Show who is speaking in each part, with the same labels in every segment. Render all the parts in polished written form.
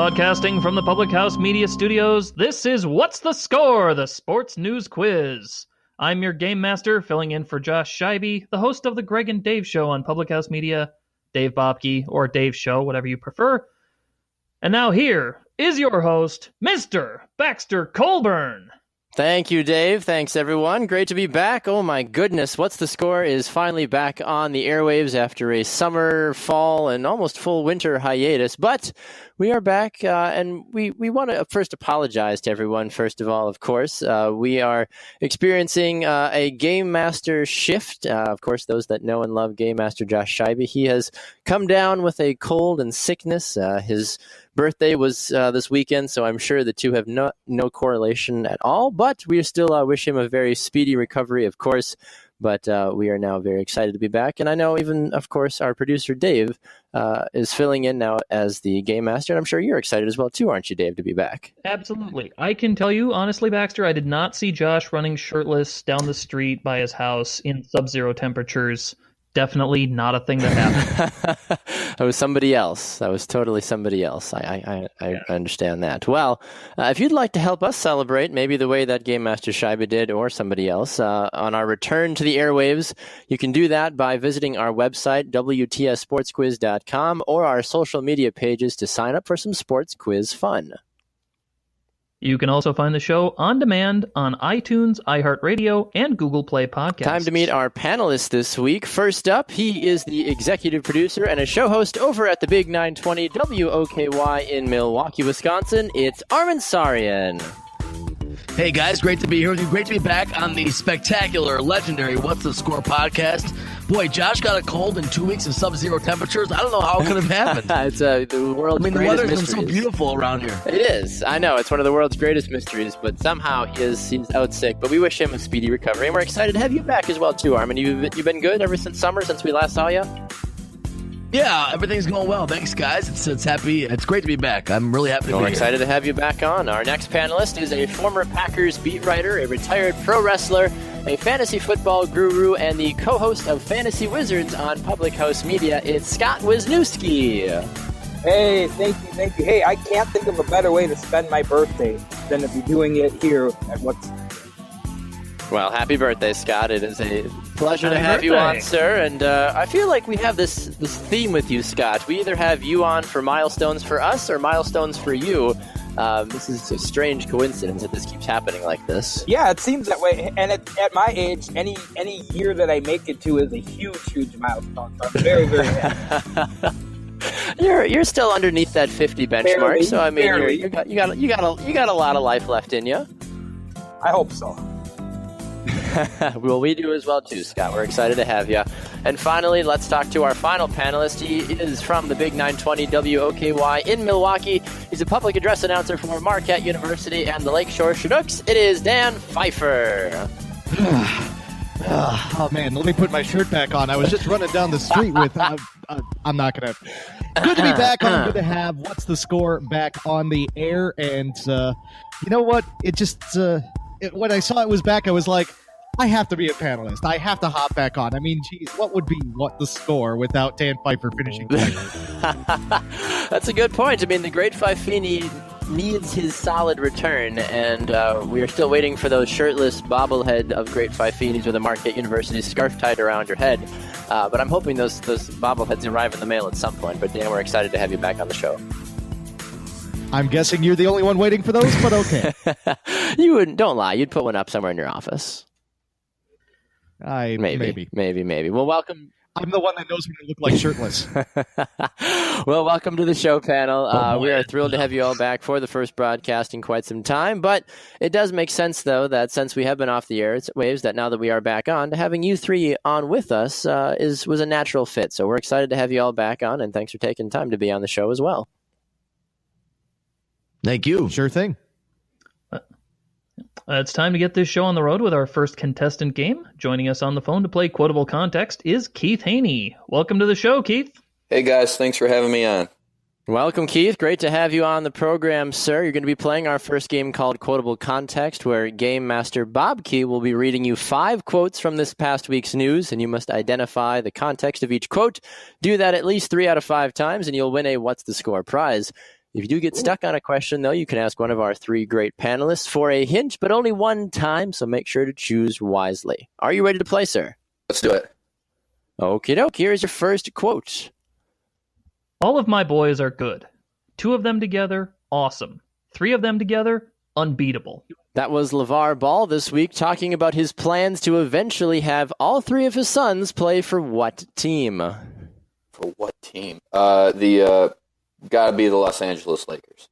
Speaker 1: Broadcasting from the Public House Media Studios, this is What's the Score? The Sports News Quiz. I'm your Game Master, filling in for Josh Scheibe, the host of the Greg and Dave Show on Public House Media, Dave Bobke, or Dave Show, whatever you prefer. And now here is your host, Mr. Baxter Colburn.
Speaker 2: Thank you, Dave. Thanks, everyone. Great to be back. Oh, my goodness. What's the Score is finally back on the airwaves after a summer, fall, and almost full winter hiatus. But we are back, and we want to first apologize to everyone, first of all, of course. We are experiencing a Game Master shift. Of course, those that know and love Game Master Josh Scheibe, he has come down with a cold and sickness. His birthday was this weekend, so I'm sure the two have no correlation at all. But we still wish him a very speedy recovery, of course. But we are now very excited to be back. And I know even, of course, our producer, Dave, is filling in now as the Game Master. And I'm sure you're excited as well, too, aren't you, Dave, to be back?
Speaker 1: Absolutely. I can tell you, honestly, Baxter, I did not see Josh running shirtless down the street by his house in sub-zero temperatures. Definitely not a thing that happened.
Speaker 2: That was somebody else. That was totally somebody else. I understand that. Well, if you'd like to help us celebrate, maybe the way that Game Master Scheibe did or somebody else, on our return to the airwaves, you can do that by visiting our website, WTSSportsQuiz.com, or our social media pages to sign up for some sports quiz fun.
Speaker 1: You can also find the show on demand on iTunes, iHeartRadio, and Google Play Podcasts.
Speaker 2: Time to meet our panelists this week. First up, he is the executive producer and a show host over at the Big 920 WOKY in Milwaukee, Wisconsin. It's Armin Sarian.
Speaker 3: Hey guys, great to be here with you. Great to be back on the spectacular, legendary What's the Score podcast. Boy, Josh got a cold in 2 weeks of sub-zero temperatures. I don't know how it could have happened.
Speaker 2: It's the world's greatest mysteries.
Speaker 3: The weather's been so beautiful around here.
Speaker 2: It is. I know. It's one of the world's greatest mysteries, but somehow he's out sick. But we wish him a speedy recovery, and we're excited to have you back as well, too, Armin. You've been good ever since summer, since we last saw you?
Speaker 3: Yeah, everything's going well. Thanks, guys. It's happy. It's great to be back. I'm really happy to be here.
Speaker 2: We're excited to have you back on. Our next panelist is a former Packers beat writer, a retired pro wrestler, a fantasy football guru, and the co-host of Fantasy Wizards on Public House Media. It's Scott Wisniewski.
Speaker 4: Hey, thank you. Hey, I can't think of a better way to spend my birthday than to be doing it here at What's.
Speaker 2: Well, happy birthday, Scott. It is a pleasure to
Speaker 1: Happy
Speaker 2: have you
Speaker 1: birthday.
Speaker 2: on, sir. And I feel like we have this theme with you, Scott. We either have you on for milestones for us or milestones for you. This is a strange coincidence that this keeps happening like this.
Speaker 4: Yeah, it seems that way. And at my age, any year that I make it to is a huge milestone. So I'm very, very happy.
Speaker 2: You're still underneath that 50 benchmark,
Speaker 4: Barely,
Speaker 2: so I mean
Speaker 4: barely.
Speaker 2: you got a lot of life left in you.
Speaker 4: I hope so.
Speaker 2: Well, we do as well too, Scott. We're excited to have you. And finally, let's talk to our final panelist. He is from the Big 920 WOKY in Milwaukee. He's a public address announcer for Marquette University and the Lakeshore Chinooks. It is Dan Pfeiffer.
Speaker 5: Oh man, let me put my shirt back on. I was just running down the street with. I'm not gonna. Good to be back on. Good to have What's the Score back on the air. And you know what? It just when I saw it was back, I was like, I have to be a panelist. I have to hop back on. I mean, geez, what would be What the Score without Dan Pfeiffer finishing?
Speaker 2: That's a good point. I mean, the great Pfeifini needs his solid return, and we are still waiting for those shirtless bobblehead of great Pfeifinis with a Marquette University scarf tied around your head. But I'm hoping those bobbleheads arrive in the mail at some point. But Dan, we're excited to have you back on the show.
Speaker 5: I'm guessing you're the only one waiting for those, but okay.
Speaker 2: You wouldn't. Don't lie. You'd put one up somewhere in your office.
Speaker 5: Maybe.
Speaker 2: Well, welcome.
Speaker 5: I'm the one that knows when to look like shirtless.
Speaker 2: Well, welcome to the show panel. We are thrilled to have you all back for the first broadcast in quite some time. But it does make sense, though, that since we have been off the air, it's waves that now that we are back on, having you three on with us was a natural fit. So we're excited to have you all back on, and thanks for taking time to be on the show as well.
Speaker 3: Thank you.
Speaker 5: Sure thing.
Speaker 1: It's time to get this show on the road with our first contestant game. Joining us on the phone to play Quotable Context is Keith Haney. Welcome to the show, Keith.
Speaker 6: Hey, guys. Thanks for having me on.
Speaker 2: Welcome, Keith. Great to have you on the program, sir. You're going to be playing our first game called Quotable Context, where Game Master Bobke will be reading you 5 quotes from this past week's news, and you must identify the context of each quote. Do that at least 3 out of 5 times, and you'll win a What's the Score prize. If you do get stuck on a question, though, you can ask one of our 3 great panelists for a hint, but only one time, so make sure to choose wisely. Are you ready to play, sir?
Speaker 6: Let's do it.
Speaker 2: Okie doke, here's your first quote.
Speaker 1: All of my boys are good. 2 of them together, awesome. 3 of them together, unbeatable.
Speaker 2: That was LeVar Ball this week talking about his plans to eventually have all 3 of his sons play for what team?
Speaker 6: For what team? Gotta be the Los Angeles Lakers.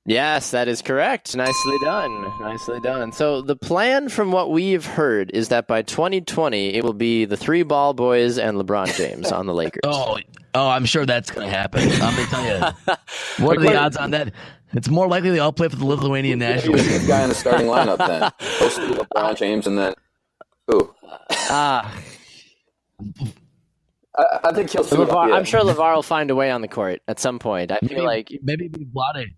Speaker 2: Yes, that is correct. Nicely done. Nicely done. So the plan from what we've heard is that by 2020, it will be the 3 ball boys and LeBron James on the Lakers.
Speaker 3: Oh, I'm sure that's going to happen. I'm going to tell you. What are the odds on that? It's more likely they all play for the Lithuanian national
Speaker 6: Who's
Speaker 3: team.
Speaker 6: the guy in the starting lineup then? Supposed to be LeBron James and then who? I think he'll suit up, yeah.
Speaker 2: I'm sure LeVar will find a way on the court at some point. I feel like
Speaker 3: maybe be Vlade.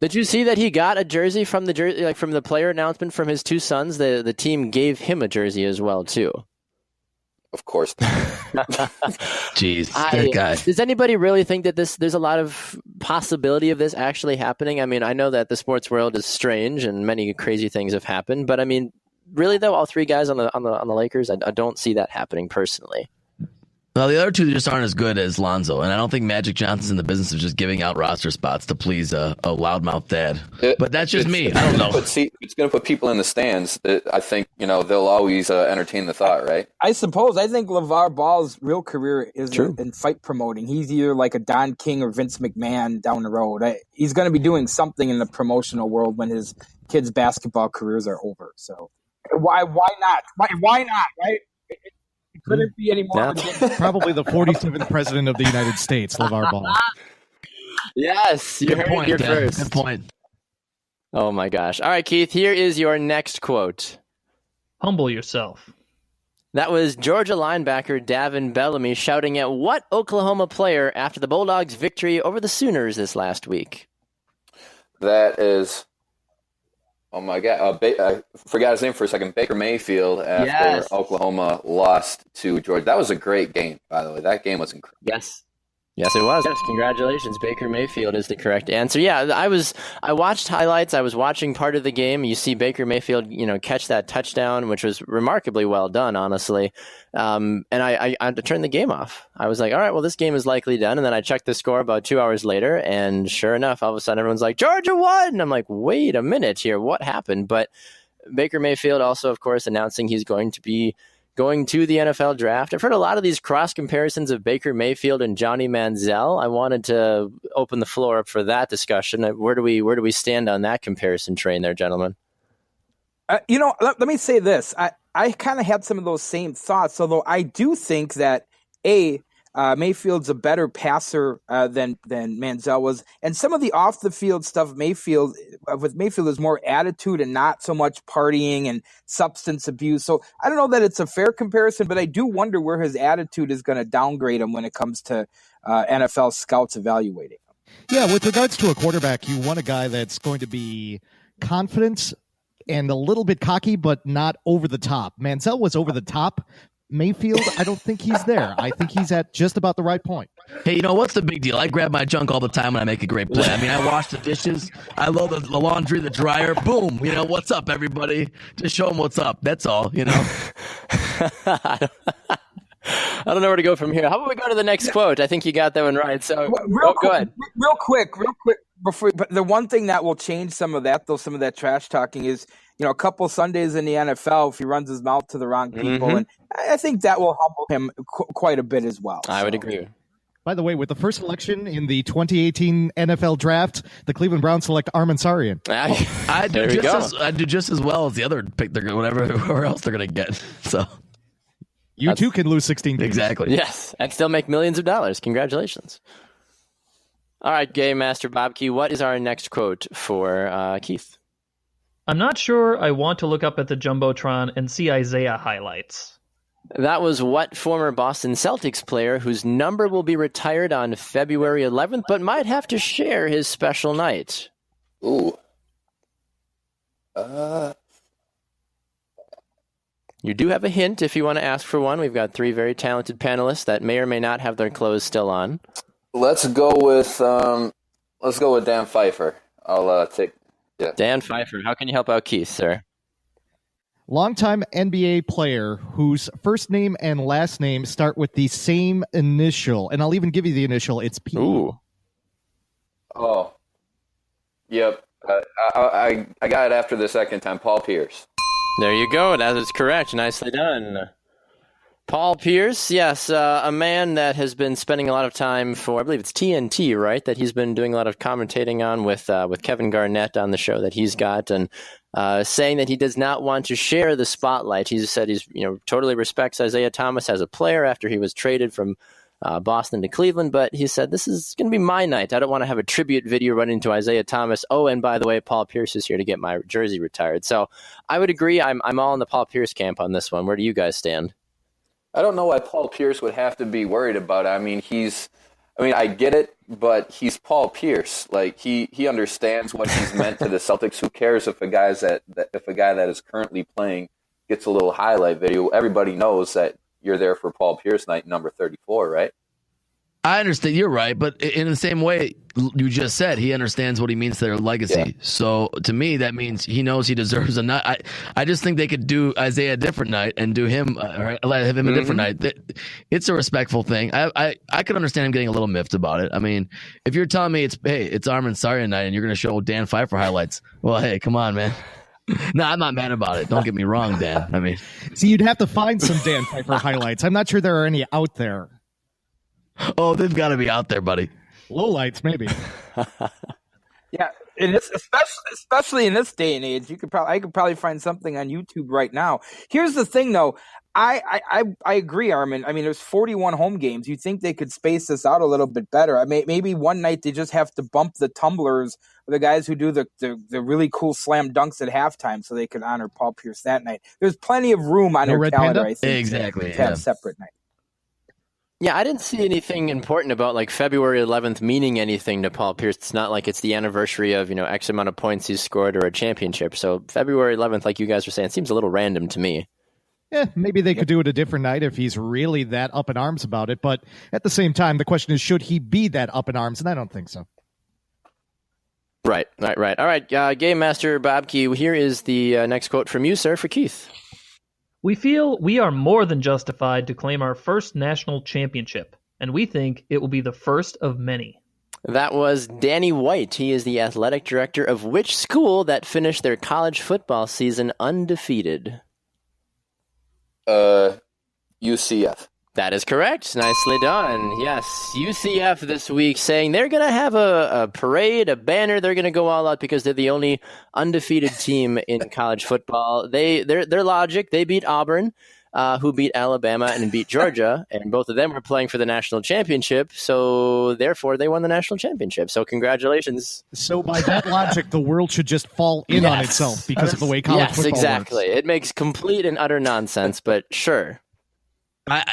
Speaker 2: Did you see that he got a jersey from the player announcement from his 2 sons? The team gave him a jersey as well too.
Speaker 6: Of course.
Speaker 3: Jeez, that guy.
Speaker 2: Does anybody really think that there's a lot of possibility of this actually happening? I mean, I know that the sports world is strange and many crazy things have happened, but I mean, really though, all 3 guys on the Lakers, I don't see that happening personally.
Speaker 3: Well, the other 2 just aren't as good as Lonzo, and I don't think Magic Johnson's in the business of just giving out roster spots to please a loudmouth dad. But that's just me. I don't know.
Speaker 6: It's going to put people in the stands. I think they'll always entertain the thought, right?
Speaker 4: I suppose. I think LeVar Ball's real career is in fight promoting. He's either like a Don King or Vince McMahon down the road. He's going to be doing something in the promotional world when his kids' basketball careers are over. So why not? Why not? Right? It couldn't be any more.
Speaker 5: Probably the 47th president of the United States, LeVar Ball.
Speaker 2: Yes, you heard it here first.
Speaker 3: Good point.
Speaker 2: Oh my gosh. All right, Keith, here is your next quote.
Speaker 1: Humble yourself.
Speaker 2: That was Georgia linebacker Davin Bellamy shouting at what Oklahoma player after the Bulldogs' victory over the Sooners this last week?
Speaker 6: That is... Oh my God! I forgot his name for a second. Baker Mayfield after Oklahoma lost to Georgia. That was a great game, by the way. That game was incredible.
Speaker 2: Yes, it was. Yes, congratulations. Baker Mayfield is the correct answer. Yeah, I watched highlights. I was watching part of the game. You see Baker Mayfield, catch that touchdown, which was remarkably well done, honestly. And I had to turn the game off. I was like, all right, well, this game is likely done. And then I checked the score about 2 hours later, and sure enough, all of a sudden everyone's like, Georgia won! And I'm like, wait a minute here, what happened? But Baker Mayfield also, of course, announcing he's going to be going to the NFL draft. I've heard a lot of these cross comparisons of Baker Mayfield and Johnny Manziel. I wanted to open the floor up for that discussion. Where do we stand on that comparison train there, gentlemen?
Speaker 4: Let me say this. I kind of had some of those same thoughts, although I do think that Mayfield's a better passer than Manziel was, and some of the off the field stuff Mayfield is more attitude and not so much partying and substance abuse. So I don't know that it's a fair comparison, but I do wonder where his attitude is going to downgrade him when it comes to NFL scouts evaluating him.
Speaker 5: Yeah, with regards to a quarterback, you want a guy that's going to be confident and a little bit cocky, but not over the top. Manziel was over the top. Mayfield, I don't think he's there. I think he's at just about the right point.
Speaker 3: Hey, what's the big deal? I grab my junk all the time when I make a great play. I mean, I wash the dishes. I load the laundry, the dryer. Boom. What's up, everybody? Just show them what's up. That's all,
Speaker 2: I don't know where to go from here. How about we go to the next quote? I think you got that one right. So go ahead.
Speaker 4: Real quick. But the one thing that will change some of that trash talking is, a couple Sundays in the NFL if he runs his mouth to the wrong people. And I think that will humble him quite a bit as well.
Speaker 2: I would agree.
Speaker 5: By the way, with the first selection in the 2018 NFL Draft, the Cleveland Browns select Armin Sarian.
Speaker 3: I do just as well as the other pick, whoever else they're going to get. So
Speaker 5: you too can lose 16 games.
Speaker 3: Exactly.
Speaker 2: Yes, and still make millions of dollars. Congratulations. All right, Game Master Bob Key, what is our next quote for Keith?
Speaker 1: I'm not sure I want to look up at the Jumbotron and see Isaiah highlights.
Speaker 2: That was what former Boston Celtics player whose number will be retired on February 11th, but might have to share his special night.
Speaker 6: Ooh.
Speaker 2: You do have a hint if you want to ask for one. We've got 3 very talented panelists that may or may not have their clothes still on.
Speaker 6: Let's go with Let's go with Dan Pfeiffer. I'll take. Yeah.
Speaker 2: Dan Pfeiffer. How can you help out Keith, sir?
Speaker 5: Longtime NBA player whose first name and last name start with the same initial, and I'll even give you the initial. It's P.
Speaker 2: Ooh.
Speaker 6: Oh. Yep. I got it after the second time. Paul Pierce.
Speaker 2: There you go. That is correct. Nicely done. Paul Pierce, yes, a man that has been spending a lot of time for, I believe it's TNT, right? That he's been doing a lot of commentating on with Kevin Garnett on the show that he's got, and saying that he does not want to share the spotlight. He said he's totally respects Isaiah Thomas as a player after he was traded from Boston to Cleveland, but he said, this is going to be my night. I don't want to have a tribute video running to Isaiah Thomas. Oh, and by the way, Paul Pierce is here to get my jersey retired. So I would agree. I'm all in the Paul Pierce camp on this one. Where do you guys stand?
Speaker 6: I don't know why Paul Pierce would have to be worried about it. I mean, I get it, but he's Paul Pierce. Like he understands what he's meant to the Celtics. Who cares if a guy that is currently playing gets a little highlight video? Everybody knows that you're there for Paul Pierce night number 34, right?
Speaker 3: I understand. You're right. But in the same way you just said, he understands what he means to their legacy. Yeah. So to me, that means he knows he deserves a night. I just think they could do Isaiah a different night and do him, or have him a different night. It's a respectful thing. I could understand him getting a little miffed about it. I mean, if you're telling me it's Armin Saryan night and you're going to show Dan Pfeiffer highlights, well, hey, come on, man. No, I'm not mad about it. Don't get me wrong, Dan. I mean,
Speaker 5: see, you'd have to find some Dan Pfeiffer highlights. I'm not sure there are any out there.
Speaker 3: Oh, they've got to be out there, buddy.
Speaker 5: Lowlights, maybe.
Speaker 4: Yeah, and especially in this day and age, I could probably find something on YouTube right now. Here's the thing, though. I agree, Armin. I mean, there's 41 home games. You'd think they could space this out a little bit better. I mean, maybe one night they just have to bump the tumblers, the guys who do the really cool slam dunks at halftime, so they could honor Paul Pierce that night. There's plenty of room on their calendar, I think,
Speaker 3: exactly,
Speaker 4: to have a separate night.
Speaker 2: Yeah, I didn't see anything important about like February 11th meaning anything to Paul Pierce. It's not like it's the anniversary of, X amount of points he's scored or a championship. So February 11th, like you guys were saying, seems a little random to me.
Speaker 5: Yeah, maybe they could do it a different night if he's really that up in arms about it. But at the same time, the question is, should he be that up in arms? And I don't think so.
Speaker 2: Right. All right, Game Master Bobke, here is the next quote from you, sir, for Keith.
Speaker 1: We feel we are more than justified to claim our first national championship, and we think it will be the first of many.
Speaker 2: That was Danny White. He is the athletic director of which school that finished their college football season undefeated?
Speaker 6: UCF.
Speaker 2: That is correct. Nicely done. Yes, UCF this week saying they're going to have a parade, a banner. They're going to go all out because they're the only undefeated team in college football. Their logic, they beat Auburn, who beat Alabama and beat Georgia, and both of them were playing for the national championship. So therefore, they won the national championship. So congratulations.
Speaker 5: So by that logic, the world should just fall in on itself because of the way college football
Speaker 2: exactly.
Speaker 5: works.
Speaker 2: It makes complete and utter nonsense, but sure.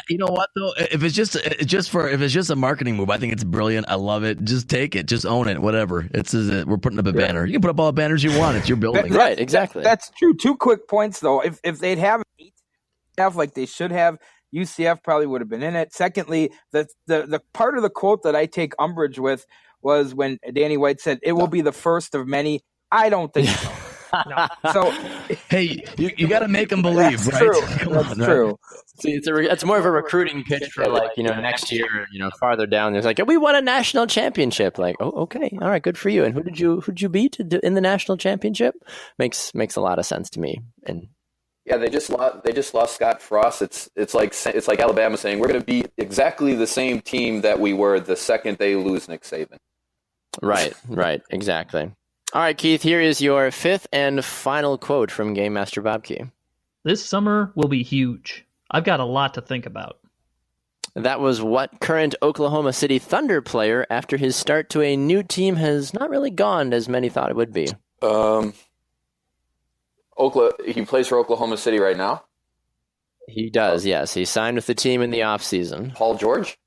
Speaker 3: You know what though? If it's just a marketing move, I think it's brilliant. I love it. Just take it. Just own it. Whatever. We're putting up a banner. You can put up all the banners you want. It's your building.
Speaker 2: Right. Exactly.
Speaker 4: That's true. 2 quick points though. If they'd have like they should have, UCF probably would have been in it. Secondly, the part of the quote that I take umbrage with was when Danny White said it will be the first of many. I don't think so. No. So,
Speaker 3: hey, you got to make them believe,
Speaker 4: that's
Speaker 3: right?
Speaker 4: True. That's true.
Speaker 2: See, it's more of a recruiting pitch for next year, farther down. There's like, we won a national championship. Like, oh, okay, all right, good for you. And who'd you beat in the national championship? Makes a lot of sense to me. And
Speaker 6: yeah, they just lost Scott Frost. It's like Alabama saying we're going to be exactly the same team that we were the second they lose Nick Saban.
Speaker 2: Right, exactly. All right, Keith, here is your 5th and final quote from Game Master Bobke.
Speaker 1: This summer will be huge. I've got a lot to think about.
Speaker 2: That was what current Oklahoma City Thunder player, after his start to a new team, has not really gone as many thought it would be.
Speaker 6: He plays for Oklahoma City right now?
Speaker 2: He does, yes. He signed with the team in the offseason.
Speaker 6: Paul George?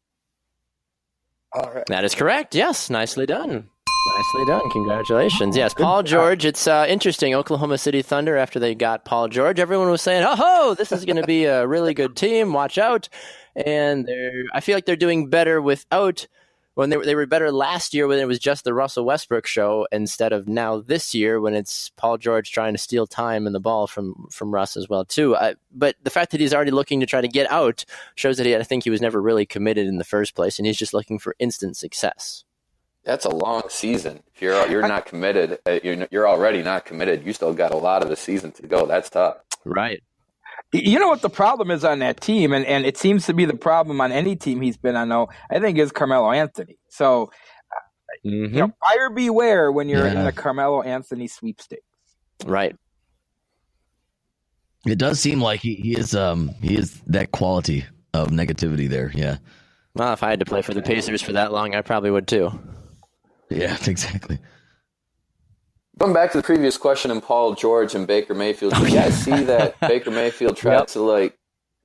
Speaker 6: All right.
Speaker 2: That is correct, yes. Nicely done. Nicely done. Congratulations. Yes, Paul George. It's interesting. Oklahoma City Thunder, after they got Paul George, everyone was saying, oh, this is going to be a really good team. Watch out. And I feel like they're doing better without when they were better last year when it was just the Russell Westbrook show instead of now this year when it's Paul George trying to steal time and the ball from Russ as well too. But the fact that he's already looking to try to get out shows that I think he was never really committed in the first place, and he's just looking for instant success.
Speaker 6: That's a long season. If you're not committed, you're already not committed. You still got a lot of the season to go. That's tough.
Speaker 2: Right.
Speaker 4: You know what the problem is on that team, and it seems to be the problem on any team he's been on, though, I think is Carmelo Anthony. So, buyer beware when you're in the Carmelo Anthony sweepstakes.
Speaker 2: Right.
Speaker 3: It does seem like he is that quality of negativity there. Yeah.
Speaker 2: Well, if I had to play for the Pacers for that long, I probably would too.
Speaker 3: Yeah, exactly.
Speaker 6: Going back to the previous question in Paul George and Baker Mayfield, did you guys see that Baker Mayfield tried to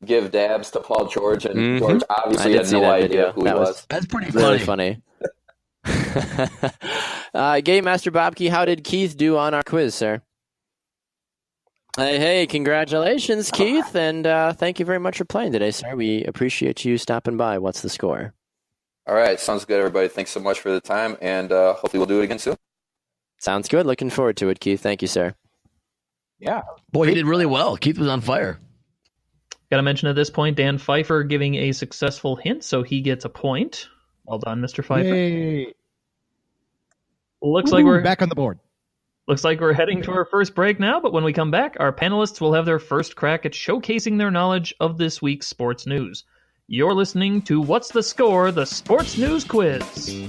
Speaker 6: give dabs to Paul George, and George obviously had no idea who he was.
Speaker 3: That's pretty
Speaker 2: really funny. Game Master Bobke, how did Keith do on our quiz, sir? Hey, congratulations, Keith, and thank you very much for playing today, sir. We appreciate you stopping by. What's the score?
Speaker 6: All right, sounds good, everybody. Thanks so much for the time, and hopefully we'll do it again soon.
Speaker 2: Sounds good. Looking forward to it, Keith. Thank you, sir.
Speaker 4: Yeah.
Speaker 3: Boy, he did really well. Keith was on fire.
Speaker 1: Got to mention at this point, Dan Pfeiffer giving a successful hint, so he gets a point. Well done, Mr. Pfeiffer.
Speaker 5: Yay.
Speaker 1: Looks like we're
Speaker 5: back on the board.
Speaker 1: Looks like we're heading to our first break now, but when we come back, our panelists will have their first crack at showcasing their knowledge of this week's sports news. You're listening to What's the Score? The Sports News Quiz.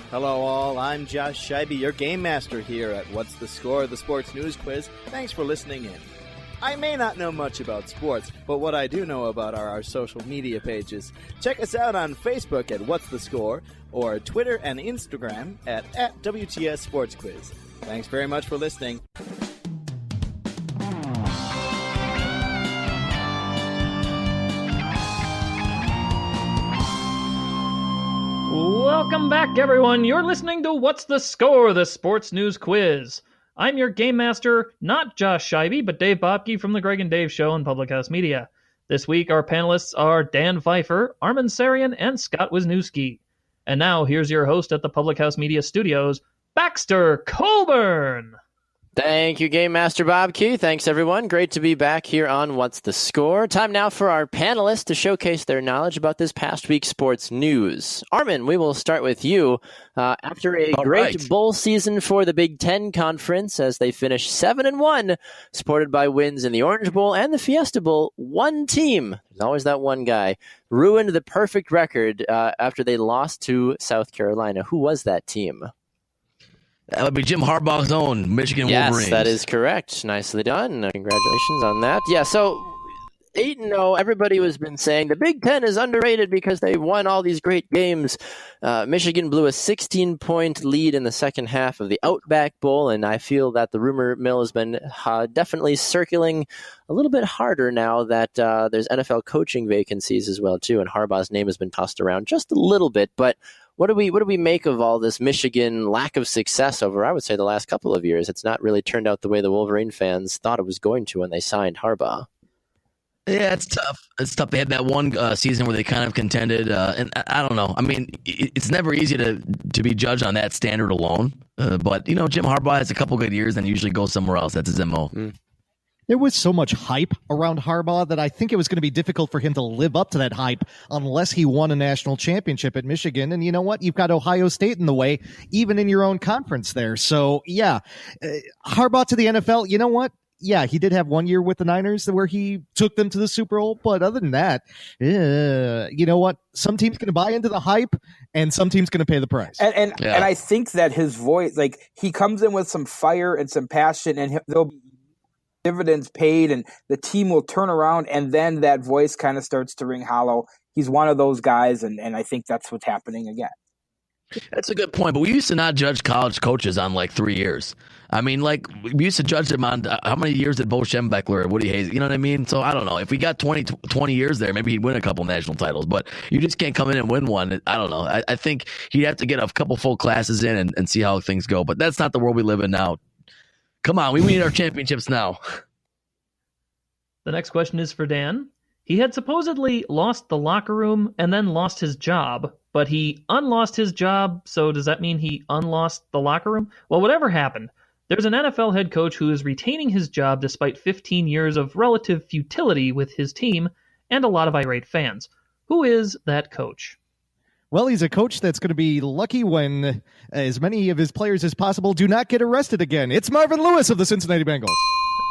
Speaker 7: Hello all, I'm Josh Scheibe, your Game Master here at What's the Score? The Sports News Quiz. Thanks for listening in. I may not know much about sports, but what I do know about are our social media pages. Check us out on Facebook at What's the Score, or Twitter and Instagram at WTS Sports Quiz. Thanks very much for listening.
Speaker 1: Welcome back, everyone. You're listening to What's the Score? The Sports News Quiz. I'm your Game Master, not Josh Scheibe, but Dave Bobke from the Greg and Dave Show on Public House Media. This week, our panelists are Dan Pfeiffer, Armin Sarian, and Scott Wisniewski. And now, here's your host at the Public House Media Studios, Baxter Colburn.
Speaker 2: Thank you, Game Master Bobke. Thanks, everyone. Great to be back here on What's the Score? Time now for our panelists to showcase their knowledge about this past week's sports news. Armin, we will start with you. After a great bowl season for the Big Ten Conference, as they finished 7-1, supported by wins in the Orange Bowl and the Fiesta Bowl, one team, there's always that one guy, ruined the perfect record after they lost to South Carolina. Who was that team?
Speaker 3: That would be Jim Harbaugh's own Michigan Wolverines.
Speaker 2: Yes, that is correct. Nicely done. Congratulations on that. Yeah, so 8-0, everybody has been saying the Big Ten is underrated because they won all these great games. Michigan blew a 16-point lead in the second half of the Outback Bowl, and I feel that the rumor mill has been definitely circling a little bit harder now that there's NFL coaching vacancies as well, too, and Harbaugh's name has been tossed around just a little bit, but what do we make of all this Michigan lack of success over, I would say, the last couple of years? It's not really turned out the way the Wolverine fans thought it was going to when they signed Harbaugh.
Speaker 3: Yeah, it's tough. It's tough. They had that one season where they kind of contended, and I don't know. I mean, it's never easy to be judged on that standard alone. But Jim Harbaugh has a couple good years and usually goes somewhere else. That's his MO.
Speaker 5: There was so much hype around Harbaugh that I think it was going to be difficult for him to live up to that hype unless he won a national championship at Michigan. And you know what? You've got Ohio State in the way, even in your own conference there. So, yeah, Harbaugh to the NFL, you know what? Yeah, he did have 1 year with the Niners where he took them to the Super Bowl. But other than that, you know what? Some teams going to buy into the hype and some teams going to pay the price.
Speaker 4: And I think that his voice, like, he comes in with some fire and some passion, and there'll be dividends paid, and the team will turn around, and then that voice kind of starts to ring hollow. He's one of those guys, and I think that's what's happening again.
Speaker 3: That's a good point, but we used to not judge college coaches on like 3 years. I mean, like, we used to judge them on how many years did Bo Schembechler or Woody Hayes, you know what I mean? So I don't know. If we got 20 years there, maybe he'd win a couple national titles, but you just can't come in and win one. I don't know. I think he'd have to get a couple full classes in and see how things go, but that's not the world we live in now. Come on, we need our championships now.
Speaker 1: The next question is for Dan. He had supposedly lost the locker room and then lost his job, but he unlost his job, so does that mean he unlost the locker room? Well, whatever happened, there's an NFL head coach who is retaining his job despite 15 years of relative futility with his team and a lot of irate fans. Who is that coach?
Speaker 5: Well, he's a coach that's going to be lucky when as many of his players as possible do not get arrested again. It's Marvin Lewis of the Cincinnati Bengals.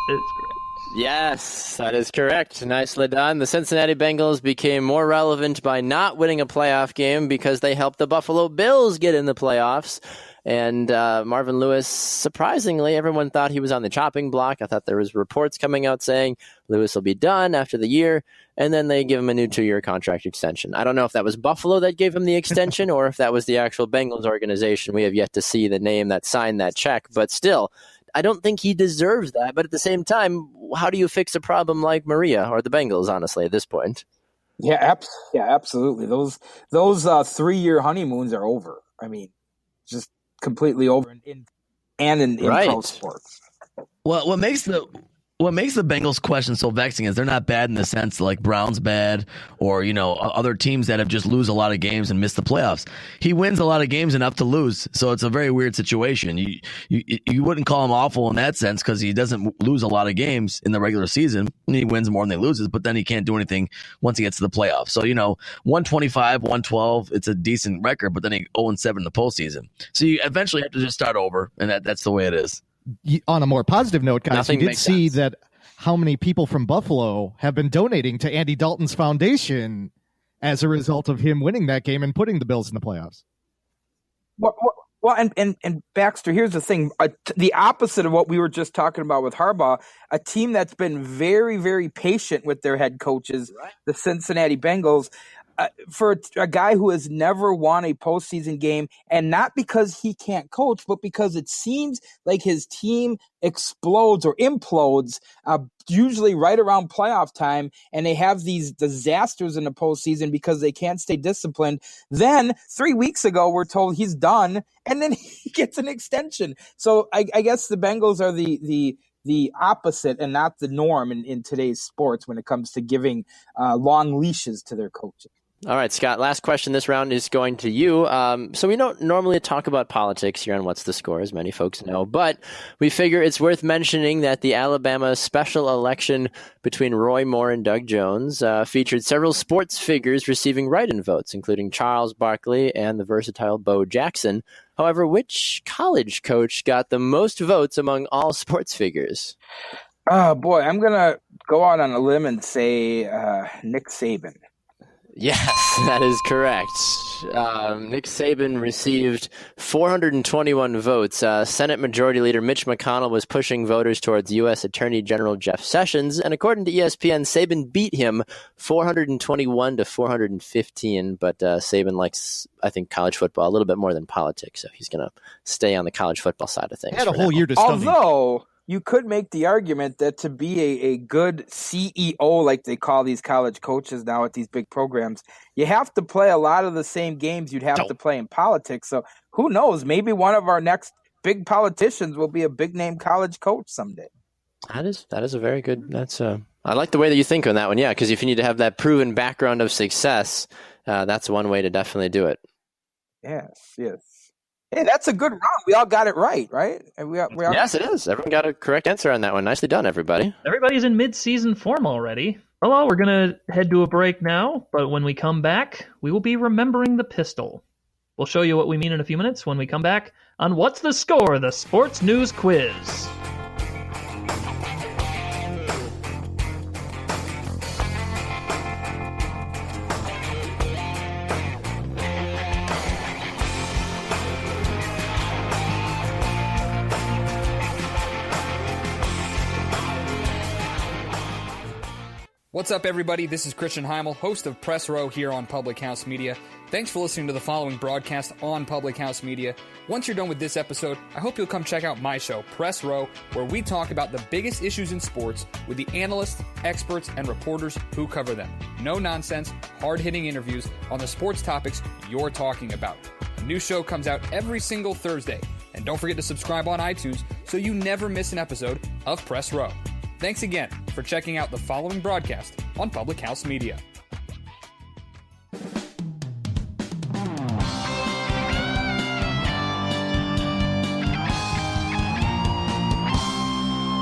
Speaker 1: It's correct.
Speaker 2: Yes, that is correct. Nicely done. The Cincinnati Bengals became more relevant by not winning a playoff game because they helped the Buffalo Bills get in the playoffs. And Marvin Lewis, surprisingly, everyone thought he was on the chopping block. I thought there was reports coming out saying Lewis will be done after the year, and then they give him a new 2-year contract extension. I don't know if that was Buffalo that gave him the extension or if that was the actual Bengals organization. We have yet to see the name that signed that check, but still, I don't think he deserves that. But at the same time, how do you fix a problem like Maria or the Bengals, honestly, at this point?
Speaker 4: Yeah, absolutely. Those 3-year honeymoons are over. I mean, just completely over in pro sports.
Speaker 3: Well, what makes the Bengals question so vexing is they're not bad in the sense like Browns bad or, other teams that have just lose a lot of games and miss the playoffs. He wins a lot of games enough to lose. So it's a very weird situation. You wouldn't call him awful in that sense because he doesn't lose a lot of games in the regular season. He wins more than he loses, but then he can't do anything once he gets to the playoffs. So, 125, 112, it's a decent record, but then he 0-7 in the postseason. So you eventually have to just start over, and that's the way it is.
Speaker 5: On a more positive note, guys,
Speaker 2: Nothing
Speaker 5: you did see
Speaker 2: sense.
Speaker 5: that how many people from Buffalo have been donating to Andy Dalton's foundation as a result of him winning that game and putting the Bills in the playoffs.
Speaker 4: Well, and Baxter, here's the thing. The opposite of what we were just talking about with Harbaugh, a team that's been very, very patient with their head coaches, the Cincinnati Bengals, for a guy who has never won a postseason game, and not because he can't coach, but because it seems like his team explodes or implodes usually right around playoff time, and they have these disasters in the postseason because they can't stay disciplined. Then 3 weeks ago, we're told he's done, and then he gets an extension. So I guess the Bengals are the opposite and not the norm in today's sports when it comes to giving long leashes to their coaches.
Speaker 2: All right, Scott, last question this round is going to you. So we don't normally talk about politics here on What's the Score, as many folks know, but we figure it's worth mentioning that the Alabama special election between Roy Moore and Doug Jones featured several sports figures receiving write-in votes, including Charles Barkley and the versatile Bo Jackson. However, which college coach got the most votes among all sports figures?
Speaker 4: Oh, boy, I'm going to go out on a limb and say Nick Saban.
Speaker 2: Yes, that is correct. Nick Saban received 421 votes. Senate Majority Leader Mitch McConnell was pushing voters towards U.S. Attorney General Jeff Sessions, and according to ESPN, Saban beat him 421 to 415, but Saban likes, I think, college football a little bit more than politics, so he's going to stay on the college football side of things.
Speaker 5: Had a whole year to study.
Speaker 4: Although you could make the argument that to be a good CEO, like they call these college coaches now at these big programs, you have to play a lot of the same games you'd have to play in politics. So who knows? Maybe one of our next big politicians will be a big name college coach someday.
Speaker 2: That is a very good. I like the way that you think on that one. Yeah, because if you need to have that proven background of success, that's one way to definitely do it.
Speaker 4: Yes. Hey, that's a good round. We all got it right?
Speaker 2: Yes, it is. Everyone got a correct answer on that one. Nicely done, everybody.
Speaker 1: Everybody's in mid-season form already. Well, we're going to head to a break now, but when we come back, we will be remembering the pistol. We'll show you what we mean in a few minutes when we come back on What's the Score, the Sports News Quiz.
Speaker 8: What's up, everybody? This is Christian Heimel, host of Press Row here on Public House Media. Thanks for listening to the following broadcast on Public House Media. Once you're done with this episode, I hope you'll come check out my show, Press Row, where we talk about the biggest issues in sports with the analysts, experts, and reporters who cover them. No nonsense, hard-hitting interviews on the sports topics you're talking about. A new show comes out every single Thursday. And don't forget to subscribe on iTunes so you never miss an episode of Press Row. Thanks again for checking out the following broadcast on Public House Media.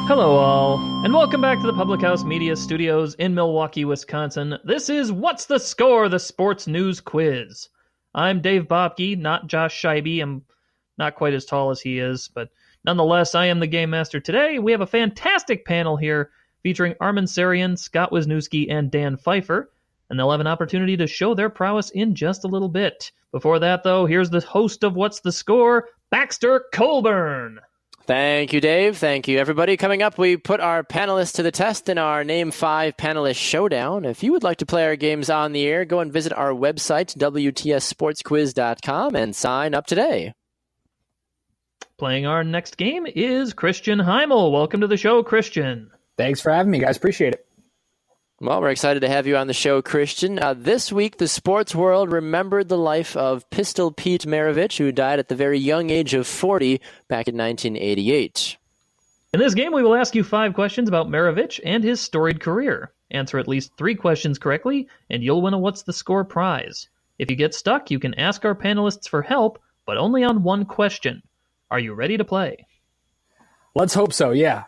Speaker 1: Hello all, and welcome back to the Public House Media Studios in Milwaukee, Wisconsin. This is What's the Score, the sports news quiz. I'm Dave Bobke, not Josh Scheibe. I'm not quite as tall as he is, but nonetheless, I am the Game Master today. We have a fantastic panel here featuring Armin Sarian, Scott Wisniewski, and Dan Pfeiffer, and they'll have an opportunity to show their prowess in just a little bit. Before that, though, here's the host of What's the Score, Baxter Colburn.
Speaker 2: Thank you, Dave. Thank you, everybody. Coming up, we put our panelists to the test in our Name 5 Panelist Showdown. If you would like to play our games on the air, go and visit our website, WTSSportsQuiz.com, and sign up today.
Speaker 1: Playing our next game is Christian Heimel. Welcome to the show, Christian.
Speaker 9: Thanks for having me, guys. Appreciate it.
Speaker 2: Well, we're excited to have you on the show, Christian. This week, the sports world remembered the life of Pistol Pete Maravich, who died at the very young age of 40 back in 1988.
Speaker 1: In this game, we will ask you 5 questions about Maravich and his storied career. Answer at least 3 questions correctly, and you'll win a What's the Score prize. If you get stuck, you can ask our panelists for help, but only on one question. Are you ready to play?
Speaker 9: Let's hope so, yeah.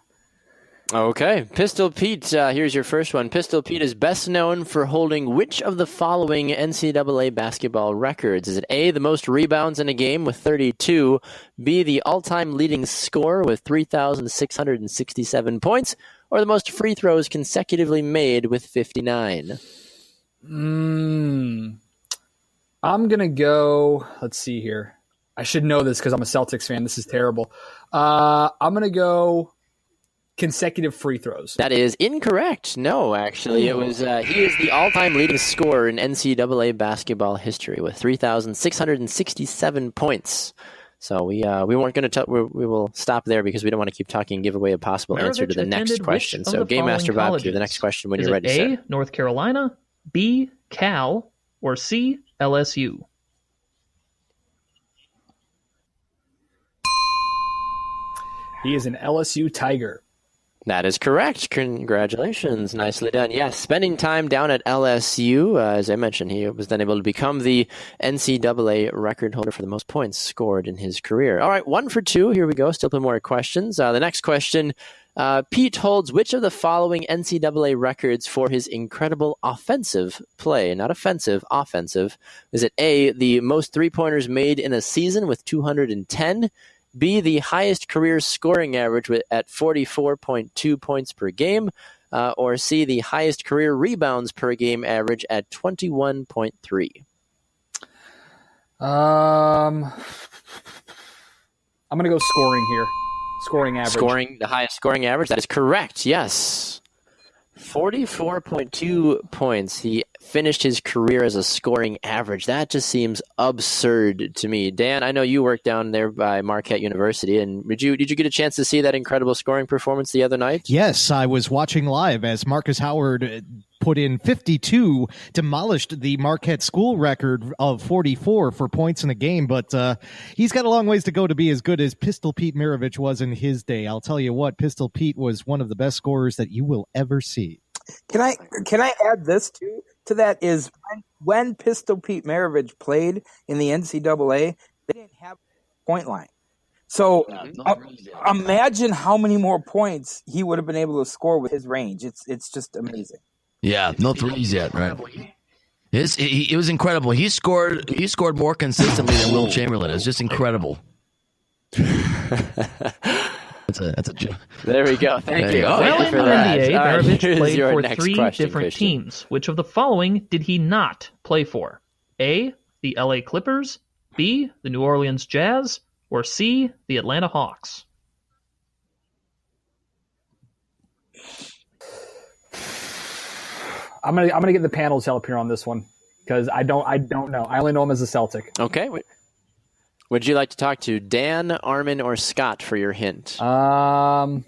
Speaker 2: Okay, Pistol Pete, here's your first one. Pistol Pete is best known for holding which of the following NCAA basketball records? Is it A, the most rebounds in a game with 32, B, the all-time leading scorer with 3,667 points, or the most free throws consecutively made with 59?
Speaker 9: I'm going to go, let's see here. I should know this because I'm a Celtics fan. This is terrible. I'm going to go consecutive free throws.
Speaker 2: That is incorrect. No, actually. It was he is the all-time leading scorer in NCAA basketball history with 3,667 points. So we weren't going to we will stop there because we don't want to keep talking and give away a possible answer to the next question. So Game Master Bob, the next question when you're ready, sir.
Speaker 1: A, North Carolina, B, Cal, or C, LSU?
Speaker 9: He is an LSU Tiger.
Speaker 2: That is correct. Congratulations. Nicely done. Yes, spending time down at LSU, as I mentioned, he was then able to become the NCAA record holder for the most points scored in his career. All right, 1 for 2. Here we go. Still plenty more questions. The next question, Pete holds which of the following NCAA records for his incredible offensive play? Not offensive, offensive. Is it A, the most three-pointers made in a season with 210? B, the highest career scoring average at 44.2 points per game, or C, the highest career rebounds per game average at 21.3.
Speaker 9: I'm going to go scoring here. Scoring average.
Speaker 2: The highest scoring average. That is correct. Yes. 44.2 points. He finished his career as a scoring average. That just seems absurd to me. Dan, I know you work down there by Marquette University, and did you get a chance to see that incredible scoring performance the other night?
Speaker 5: Yes, I was watching live as Marcus Howard put in 52, demolished the Marquette school record of 44 for points in a game, but he's got a long ways to go to be as good as Pistol Pete Maravich was in his day. I'll tell you what, Pistol Pete was one of the best scorers that you will ever see.
Speaker 4: Can I add this too? To that is when Pistol Pete Maravich played in the NCAA, they didn't have a point line. So imagine how many more points he would have been able to score with his range. It's just amazing.
Speaker 3: Yeah, no threes yet, right? It was incredible. He scored more consistently than Will Chamberlain. It's just incredible. That's a joke.
Speaker 2: There we go. Thank you.
Speaker 1: Well, in the NBA, Maravich played for 3
Speaker 2: question,
Speaker 1: different
Speaker 2: Christian.
Speaker 1: teams. Which of the following did he not play for? A, the LA Clippers, B, the New Orleans Jazz, or C, the Atlanta Hawks?
Speaker 9: I'm gonna get the panel's help here on this one because I don't know. I only know him as a Celtic.
Speaker 2: Okay. Would you like to talk to Dan, Armin, or Scott for your hint?
Speaker 9: Let's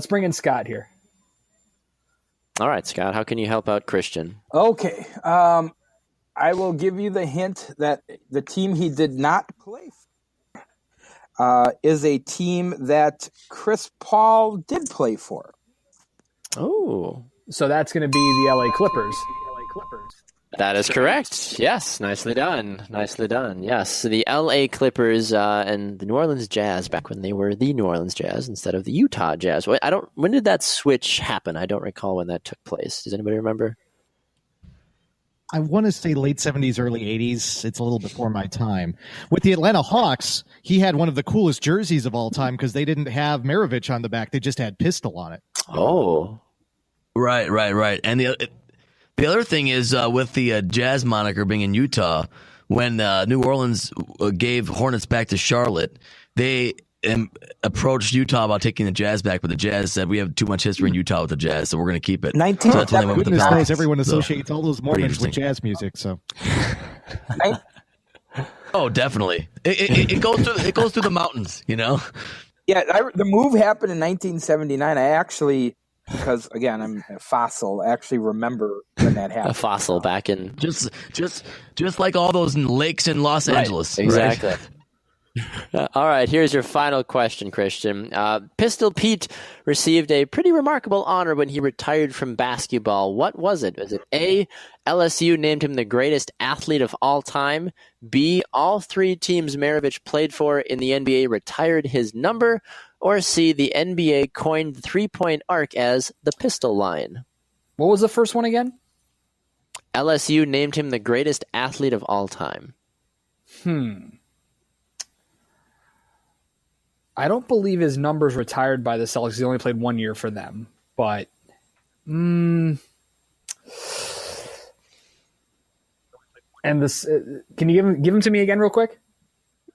Speaker 9: bring in Scott here.
Speaker 2: All right, Scott. How can you help out Christian?
Speaker 4: Okay. I will give you the hint that the team he did not play for is a team that Chris Paul did play for.
Speaker 2: Oh.
Speaker 9: So that's going to be the LA Clippers.
Speaker 2: That is correct. Yes, nicely done. Nicely done. Yes, the LA Clippers and the New Orleans Jazz back when they were the New Orleans Jazz instead of the Utah Jazz. When did that switch happen? I don't recall when that took place. Does anybody remember?
Speaker 5: I want to say late 70s, early 80s. It's a little before my time. With the Atlanta Hawks, he had one of the coolest jerseys of all time because they didn't have Maravich on the back. They just had Pistol on it.
Speaker 2: Oh.
Speaker 3: Right. And the other thing is with the Jazz moniker being in Utah, when New Orleans gave Hornets back to Charlotte, they approached Utah about taking the Jazz back, but the Jazz said, we have too much history in Utah with the Jazz, so we're going to keep it. So that's when they went with the
Speaker 5: Goodness knows
Speaker 3: Pelicans.
Speaker 5: everyone associates all those moments with jazz music. So,
Speaker 3: oh, definitely, it goes through the mountains, you know.
Speaker 4: Yeah, the move happened in 1979. I actually, because again I'm a fossil, I actually remember when that happened.
Speaker 2: A fossil back in
Speaker 3: just like all those lakes in Los Angeles.
Speaker 2: Exactly.
Speaker 3: Right?
Speaker 2: All right, here's your final question, Christian. Pistol Pete received a pretty remarkable honor when he retired from basketball. What was it? Was it A, LSU named him the greatest athlete of all time? B, all three teams Maravich played for in the NBA retired his number? Or C, the NBA coined the three-point arc as the pistol line?
Speaker 9: What was the first one again?
Speaker 2: LSU named him the greatest athlete of all time.
Speaker 9: I don't believe his number's retired by the Celtics. He only played 1 year for them. But, and this, can you give him to me again real quick?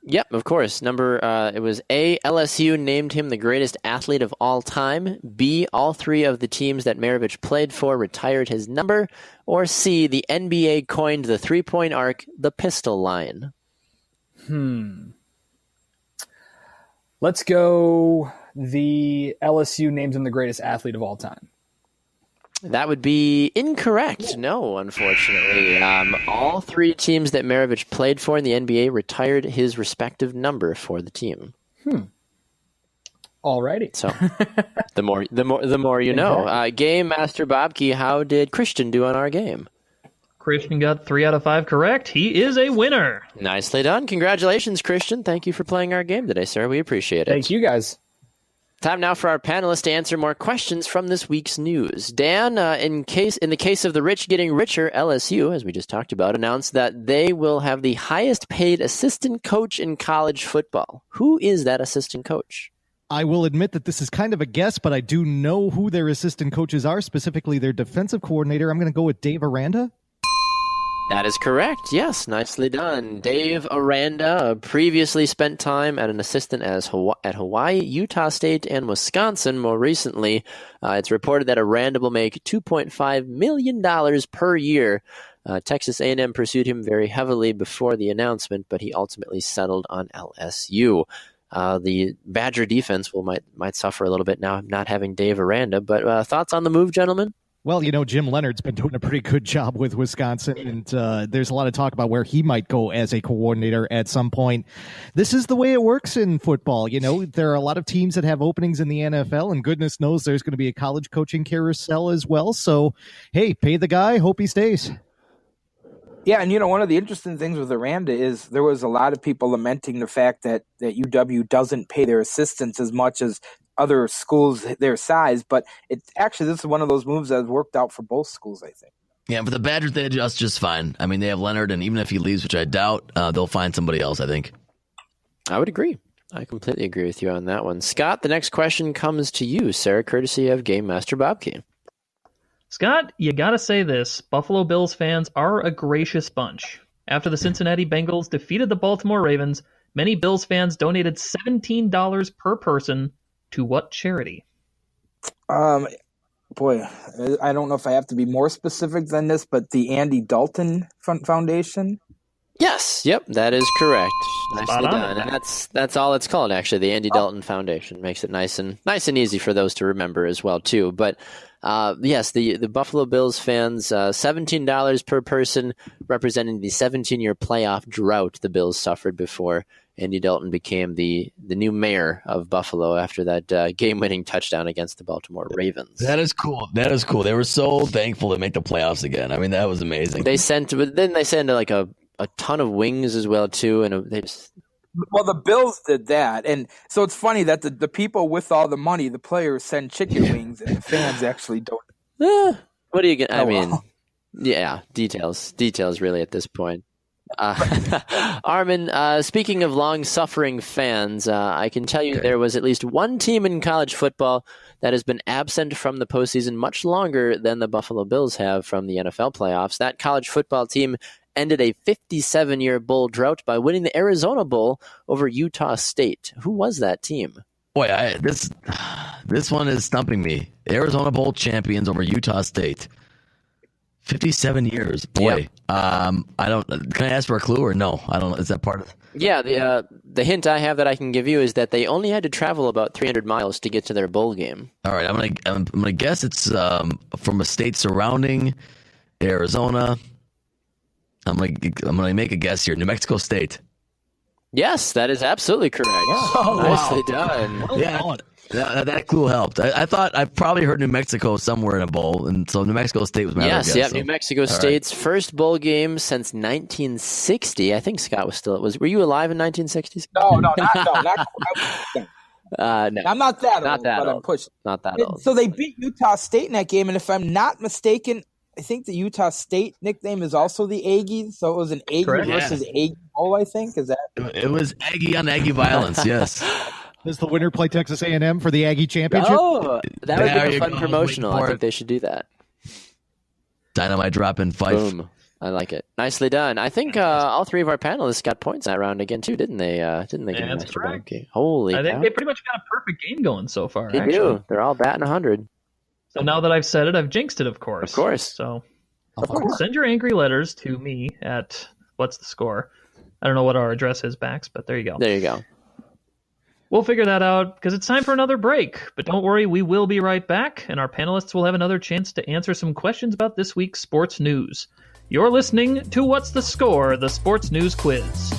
Speaker 2: Yep, of course. It was A, LSU named him the greatest athlete of all time. B, all three of the teams that Maravich played for retired his number. Or C, the NBA coined the three-point arc, the pistol line.
Speaker 9: Let's go the LSU named him the greatest athlete of all time.
Speaker 2: That would be incorrect. No, unfortunately. All three teams that Maravich played for in the NBA retired his respective number for the team.
Speaker 9: Alrighty.
Speaker 2: So, the more you know. Game Master Bobke, how did Christian do on our game?
Speaker 1: Christian got 3 out of 5 correct. He is a winner.
Speaker 2: Nicely done. Congratulations, Christian. Thank you for playing our game today, sir. We appreciate it.
Speaker 9: Thank you, guys.
Speaker 2: Time now for our panelists to answer more questions from this week's news. Dan, in the case of the rich getting richer, LSU, as we just talked about, announced that they will have the highest paid assistant coach in college football. Who is that assistant coach?
Speaker 5: I will admit that this is kind of a guess, but I do know who their assistant coaches are, specifically their defensive coordinator. I'm going to go with Dave Aranda.
Speaker 2: That is correct. Yes, nicely done. Dave Aranda previously spent time at an assistant at Hawaii, Utah State, and Wisconsin. More recently, it's reported that Aranda will make $2.5 million per year. Texas A&M pursued him very heavily before the announcement, but he ultimately settled on LSU. The Badger defense might suffer a little bit now not having Dave Aranda. But thoughts on the move, gentlemen?
Speaker 5: Well, Jim Leonard's been doing a pretty good job with Wisconsin, and there's a lot of talk about where he might go as a coordinator at some point. This is the way it works in football. There are a lot of teams that have openings in the NFL, and goodness knows there's going to be a college coaching carousel as well. So, hey, pay the guy, hope he stays.
Speaker 4: Yeah, and one of the interesting things with Aranda is there was a lot of people lamenting the fact that UW doesn't pay their assistants as much as other schools their size, but this is one of those moves that has worked out for both schools, I think.
Speaker 3: Yeah, but the Badgers, they adjust just fine. I mean, they have Leonard, and even if he leaves, which I doubt, they'll find somebody else, I think.
Speaker 2: I would agree. I completely agree with you on that one. Scott, the next question comes to you, sir, courtesy of Game Master Bobke.
Speaker 1: Scott, you gotta say this. Buffalo Bills fans are a gracious bunch. After the Cincinnati Bengals defeated the Baltimore Ravens, many Bills fans donated $17 per person to what charity?
Speaker 4: boy, I don't know if I have to be more specific than this, but the Andy Dalton Foundation.
Speaker 2: Yes, yep, that is correct. Nicely
Speaker 1: on
Speaker 2: done.
Speaker 1: it.
Speaker 2: And that's all it's called, actually. The Andy Dalton Foundation makes it nice and easy for those to remember as well too. But yes, the Buffalo Bills fans, $17 per person, representing the 17-year playoff drought the Bills suffered before Andy Dalton became the new mayor of Buffalo after that game-winning touchdown against the Baltimore Ravens.
Speaker 3: That is cool. That is cool. They were so thankful to make the playoffs again. I mean, that was amazing.
Speaker 2: They sent like a ton of wings as well too, and they just.
Speaker 4: Well, the Bills did that, and so it's funny that the people with all the money, the players, send chicken wings, and the fans actually don't.
Speaker 2: What are you gonna? I mean,
Speaker 4: well.
Speaker 2: yeah, details really at this point. Armin, speaking of long-suffering fans, I can tell you there was at least one team in college football that has been absent from the postseason much longer than the Buffalo Bills have from the NFL playoffs. That college football team ended a 57-year bowl drought by winning the Arizona Bowl over Utah State. Who was that team?
Speaker 3: Boy, this one is stumping me. Arizona Bowl champions over Utah State. 57 years. Boy, I don't. Can I ask for a clue or no? I don't know. Is that part of?
Speaker 2: Yeah, the hint I have that I can give you is that they only had to travel about 300 miles to get to their bowl game.
Speaker 3: All right, I'm gonna guess it's from a state surrounding Arizona. I'm gonna make a guess here. New Mexico State.
Speaker 2: Yes, that is absolutely correct.
Speaker 3: Oh,
Speaker 2: Nicely
Speaker 3: wow.
Speaker 2: done.
Speaker 3: Yeah, that clue helped. I thought I probably heard New Mexico somewhere in a bowl, and so New Mexico State was my other guess.
Speaker 2: Yes,
Speaker 3: So.
Speaker 2: New Mexico State's first bowl game since 1960. I think Scott was still. Were you alive in 1960s?
Speaker 4: No, not
Speaker 2: no.
Speaker 4: I'm not that
Speaker 2: Not
Speaker 4: old,
Speaker 2: that
Speaker 4: but
Speaker 2: old.
Speaker 4: I'm pushed.
Speaker 2: Not that old.
Speaker 4: So they beat Utah State in that game, and if I'm not mistaken, I think the Utah State nickname is also the Aggies. So it was an Aggie
Speaker 1: Correct.
Speaker 4: versus Aggie bowl, I think. Is that?
Speaker 3: It was Aggie on Aggie violence. Yes.
Speaker 5: Does the winner play Texas A&M for the Aggie Championship?
Speaker 2: Oh, that would
Speaker 3: There
Speaker 2: be a
Speaker 3: you
Speaker 2: fun
Speaker 3: go.
Speaker 2: promotional. I
Speaker 3: Wait for
Speaker 2: think
Speaker 3: it.
Speaker 2: they should do that.
Speaker 3: Dynamite drop in Fife.
Speaker 2: Boom. I like it. Nicely done. I think all three of our panelists got points that round again too, didn't they? Didn't they?
Speaker 1: That's
Speaker 2: Master
Speaker 1: correct.
Speaker 2: Ball? Holy
Speaker 1: I think
Speaker 2: cow.
Speaker 1: they pretty much got a perfect game going so far.
Speaker 2: They
Speaker 1: actually.
Speaker 2: do. They're all batting 100.
Speaker 1: So now that I've said it, I've jinxed it, of course.
Speaker 2: Of course.
Speaker 1: So
Speaker 5: Of course.
Speaker 1: send your angry letters to me at What's the Score? I don't know what our address is, Bax, but there you go.
Speaker 2: There you go.
Speaker 1: We'll figure that out because it's time for another break. But don't worry, we will be right back, and our panelists will have another chance to answer some questions about this week's sports news. You're listening to What's the Score, the sports news quiz.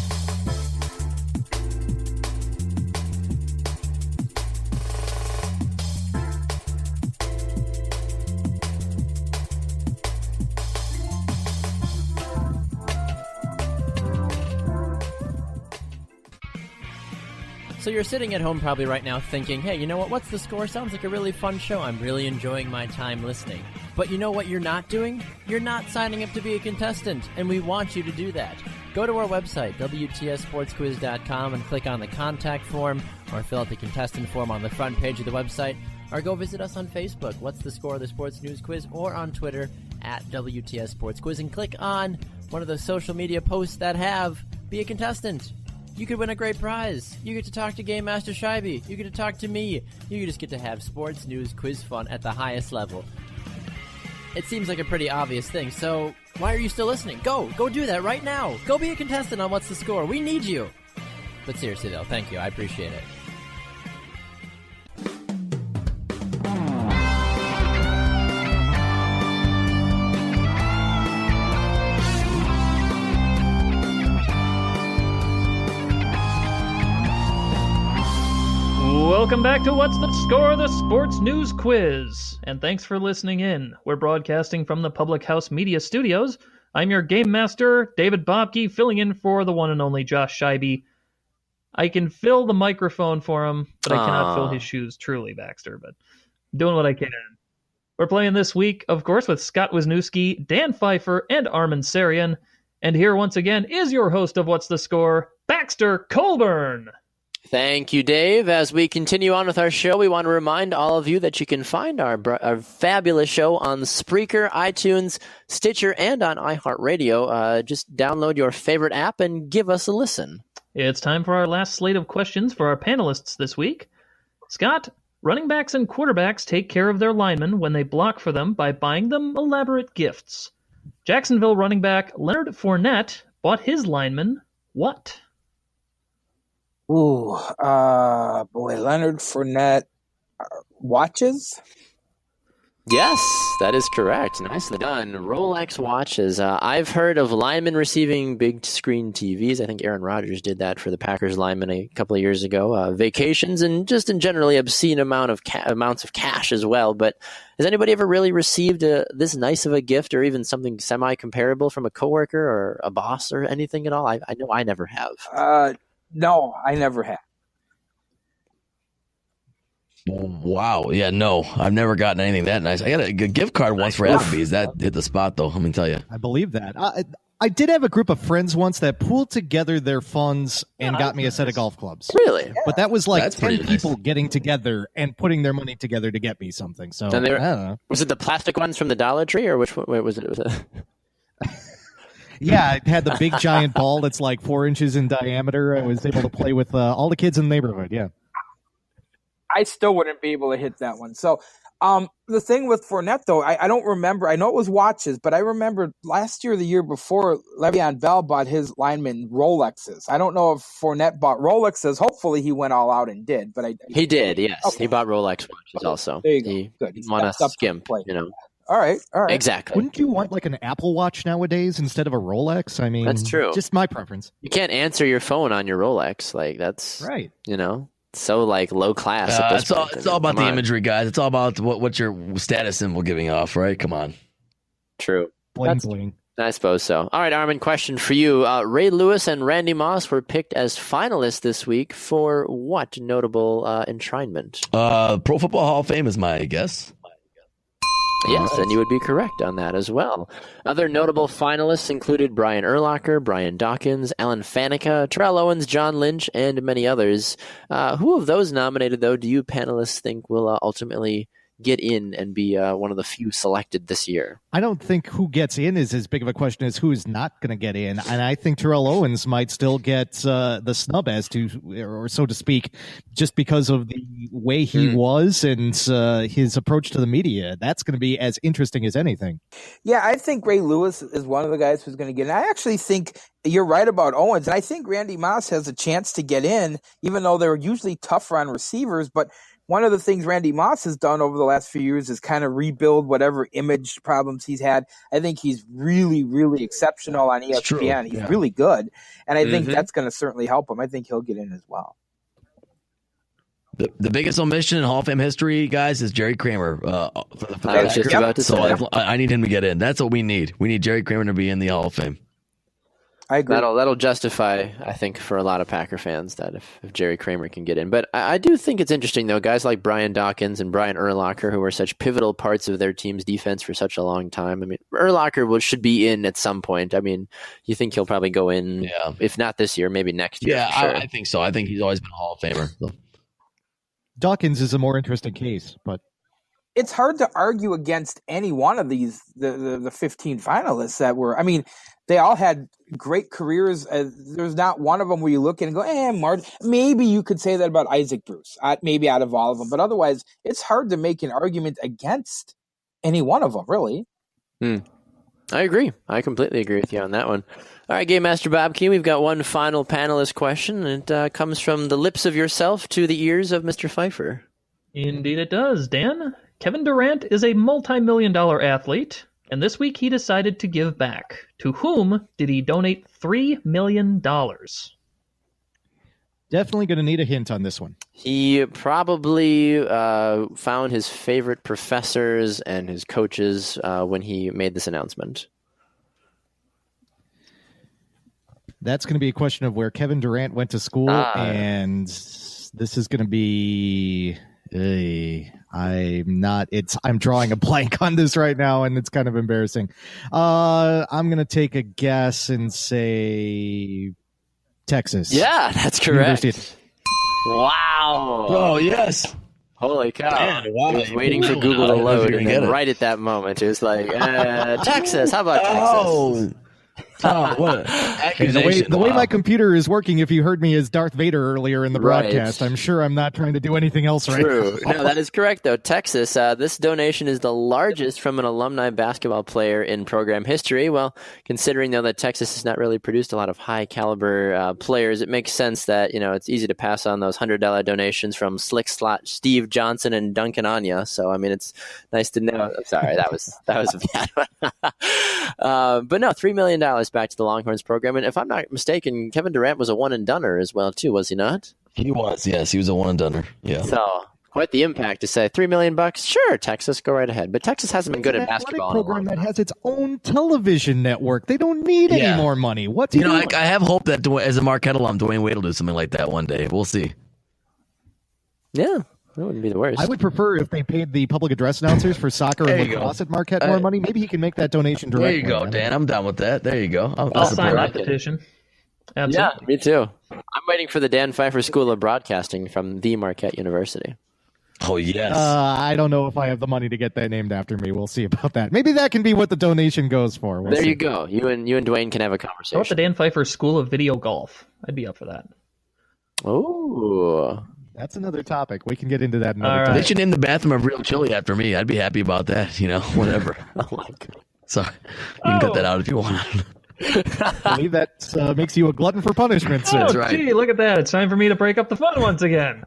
Speaker 10: So you're sitting at home probably right now thinking, hey, you know what? What's the Score? Sounds like a really fun show. I'm really enjoying my time listening. But you know what you're not doing? You're not signing up to be a contestant, and we want you to do that. Go to our website, WTSSportsQuiz.com, and click on the contact form, or fill out the contestant form on the front page of the website, or go visit us on Facebook, What's the Score, the Sports News Quiz, or on Twitter, at WTS Sports Quiz, and click on one of the social media posts that have Be a Contestant. You could win a great prize. You get to talk to Game Master Scheibe. You get to talk to me. You just get to have sports news quiz fun at the highest level. It seems like a pretty obvious thing, so why are you still listening? Go do that right now. Go be a contestant on What's the Score. We need you. But seriously though, thank you. I appreciate it.
Speaker 1: Welcome back to What's the Score, the sports news quiz. And thanks for listening in. We're broadcasting from the Public House Media Studios. I'm your game master, David Bobke, filling in for the one and only Josh Scheibe. I can fill the microphone for him, but I cannot fill his shoes, truly, Baxter, but I'm doing what I can. We're playing this week, of course, with Scott Wisniewski, Dan Pfeiffer, and Armin Sarian. And here, once again, is your host of What's the Score, Baxter Colburn.
Speaker 2: Thank you, Dave. As we continue on with our show, we want to remind all of you that you can find our fabulous show on Spreaker, iTunes, Stitcher, and on iHeartRadio. Just download your favorite app and give us a listen.
Speaker 1: It's time for our last slate of questions for our panelists this week. Scott, Running backs and quarterbacks take care of their linemen when they block for them by buying them elaborate gifts. Jacksonville running back Leonard Fournette bought his linemen what?
Speaker 4: Ooh, boy, Leonard Fournette. Watches?
Speaker 2: Yes, that is correct. Nicely done. Rolex watches. I've heard of linemen receiving big screen TVs. I think Aaron Rodgers did that for the Packers linemen a couple of years ago. Vacations and just in generally obscene amounts of cash as well. But has anybody ever really received this nice of a gift or even something semi-comparable from a coworker or a boss or anything at all? I know I never have.
Speaker 4: No, I never have.
Speaker 3: Wow. Yeah, no. I've never gotten anything that nice. I got a gift card once for Applebee's. That hit the spot, though. Let me tell you.
Speaker 5: I believe that. I did have a group of friends once that pooled together their funds and got me a set of golf clubs.
Speaker 2: Really?
Speaker 5: But that was like
Speaker 3: That's
Speaker 5: 10
Speaker 3: pretty
Speaker 5: people
Speaker 3: nice.
Speaker 5: getting together and putting their money together to get me something. So,
Speaker 2: And they were-
Speaker 5: I don't know.
Speaker 2: Was it the plastic ones from the Dollar Tree or which one was it?
Speaker 5: Yeah, it had the big giant ball that's like 4 inches in diameter. I was able to play with all the kids in the neighborhood, yeah.
Speaker 4: I still wouldn't be able to hit that one. So the thing with Fournette, though, I don't remember. I know it was watches, but I remember last year or the year before, Le'Veon Bell bought his linemen Rolexes. I don't know if Fournette bought Rolexes. Hopefully he went all out and did. But
Speaker 2: He did, yes.
Speaker 4: Okay.
Speaker 2: He bought Rolex watches also.
Speaker 4: There you go.
Speaker 2: He
Speaker 4: Good.
Speaker 2: didn't want
Speaker 4: He's
Speaker 2: to
Speaker 4: got something
Speaker 2: skimp,
Speaker 4: to play.
Speaker 2: you know.
Speaker 4: All right.
Speaker 2: Exactly.
Speaker 5: Wouldn't you want like an Apple Watch nowadays instead of a Rolex? I mean,
Speaker 2: That's true.
Speaker 5: Just my preference.
Speaker 2: You can't answer your phone on your Rolex. Like, that's,
Speaker 5: Right.
Speaker 2: you know, so, like, low class at this point.
Speaker 3: It's all about
Speaker 2: Come
Speaker 3: the
Speaker 2: on.
Speaker 3: imagery, guys. It's all about what's your status symbol giving off, right? Come on.
Speaker 2: True.
Speaker 5: Bling bling.
Speaker 2: I suppose so. All right, Armin, question for you. Ray Lewis and Randy Moss were picked as finalists this week for what notable enshrinement?
Speaker 3: Pro Football Hall of Fame is my guess.
Speaker 2: Yes, and you would be correct on that as well. Other notable finalists included Brian Urlacher, Brian Dawkins, Alan Faneca, Terrell Owens, John Lynch, and many others. Who of those nominated, though, do you panelists think will ultimately get in and be one of the few selected this year?
Speaker 5: I don't think who gets in is as big of a question as who is not going to get in. And I think Terrell Owens might still get the snub, as to, or so to speak, just because of the way he was and his approach to the media. That's going to be as interesting as anything.
Speaker 4: Yeah, I think Ray Lewis is one of the guys who's going to get in. I actually think you're right about Owens. And I think Randy Moss has a chance to get in, even though they're usually tougher on receivers. But one of the things Randy Moss has done over the last few years is kind of rebuild whatever image problems he's had. I think he's really, really exceptional on ESPN. He's really good. And I think that's going to certainly help him. I think he'll get in as well.
Speaker 3: The biggest omission in Hall of Fame history, guys, is Jerry Kramer. For the
Speaker 2: I was just about to say.
Speaker 3: I need him to get in. That's what we need. We need Jerry Kramer to be in the Hall of Fame.
Speaker 4: I agree.
Speaker 2: That'll justify, I think, for a lot of Packer fans that if Jerry Kramer can get in. But I do think it's interesting, though, guys like Brian Dawkins and Brian Urlacher, who were such pivotal parts of their team's defense for such a long time. I mean, Urlacher should be in at some point. I mean, you think he'll probably go in, if not this year, maybe next year.
Speaker 3: Yeah,
Speaker 2: sure.
Speaker 3: I think so. I think he's always been a Hall of Famer. So.
Speaker 5: Dawkins is a more interesting case, but
Speaker 4: it's hard to argue against any one of these, the 15 finalists that were, I mean, they all had great careers. There's not one of them where you look at and go, Martin. Maybe you could say that about Isaac Bruce, maybe out of all of them. But otherwise, it's hard to make an argument against any one of them, really.
Speaker 2: I agree. I completely agree with you on that one. All right, Game Master Bob Key, we've got one final panelist question. It comes from the lips of yourself to the ears of Mr. Pfeiffer.
Speaker 1: Indeed it does, Dan. Kevin Durant is a multi-million-dollar athlete, and this week he decided to give back. To whom did he donate $3 million?
Speaker 5: definitely going to need a hint on this one.
Speaker 2: He probably found his favorite professors and his coaches when he made this announcement.
Speaker 5: That's going to be a question of where Kevin Durant went to school, and this is going to be. I'm drawing a blank on this right now, and it's kind of embarrassing. I'm going to take a guess and say Texas.
Speaker 2: Yeah, that's correct. Wow.
Speaker 3: Oh, yes.
Speaker 2: Holy cow.
Speaker 3: Man, wow.
Speaker 2: I was waiting for Google to load, and then right at that moment, it was like, Texas. How about Texas?
Speaker 3: Oh, what?
Speaker 5: The way my computer is working, if you heard me as Darth Vader earlier in the broadcast, I'm sure I'm not trying to do anything else right
Speaker 2: True.
Speaker 5: now.
Speaker 2: No, that is correct, though. Texas, this donation is the largest from an alumni basketball player in program history. Well, considering, though, that Texas has not really produced a lot of high-caliber players, it makes sense that, it's easy to pass on those $100 donations from Slick Slot Steve Johnson and Duncan Anya. So, I mean, it's nice to know. Sorry, that was a bad one. But no, $3 million back to the Longhorns program. And if I'm not mistaken, Kevin Durant was a one-and-doner as well, too, was he not?
Speaker 3: He was, yes. He was a one-and-doner. Yeah.
Speaker 2: So, quite the impact to say $3 million. Sure, Texas, go right ahead. But Texas hasn't been good at basketball.
Speaker 5: It's a program that has its own television network. They don't need any more money. What's
Speaker 3: I have hope that as a Marquette alum, Dwayne Wade will do something like that one day. We'll see.
Speaker 2: Yeah. That wouldn't be the worst.
Speaker 5: I would prefer if they paid the public address announcers for soccer and lacrosse at Marquette more money. Maybe he can make that donation directly.
Speaker 3: There you go, Dan. I'm down with that. There you go.
Speaker 1: I'll sign that petition. Absolutely.
Speaker 2: Yeah, me too. I'm waiting for the Dan Pfeiffer School of Broadcasting from the Marquette University.
Speaker 3: Oh, yes.
Speaker 5: I don't know if I have the money to get that named after me. We'll see about that. Maybe that can be what the donation goes for.
Speaker 2: There you go. You and Dwayne can have a conversation.
Speaker 1: How about the Dan Pfeiffer School of Video Golf? I'd be up for that.
Speaker 2: Oh.
Speaker 5: That's another topic. We can get into that another time.
Speaker 3: They should name the bathroom of Real Chili after me. I'd be happy about that, whatever.
Speaker 2: Oh, my God.
Speaker 3: Sorry. You can cut that out if you want.
Speaker 5: I believe that makes you a glutton for punishment, sir.
Speaker 1: Oh, gee, look at that. It's time for me to break up the fun once again.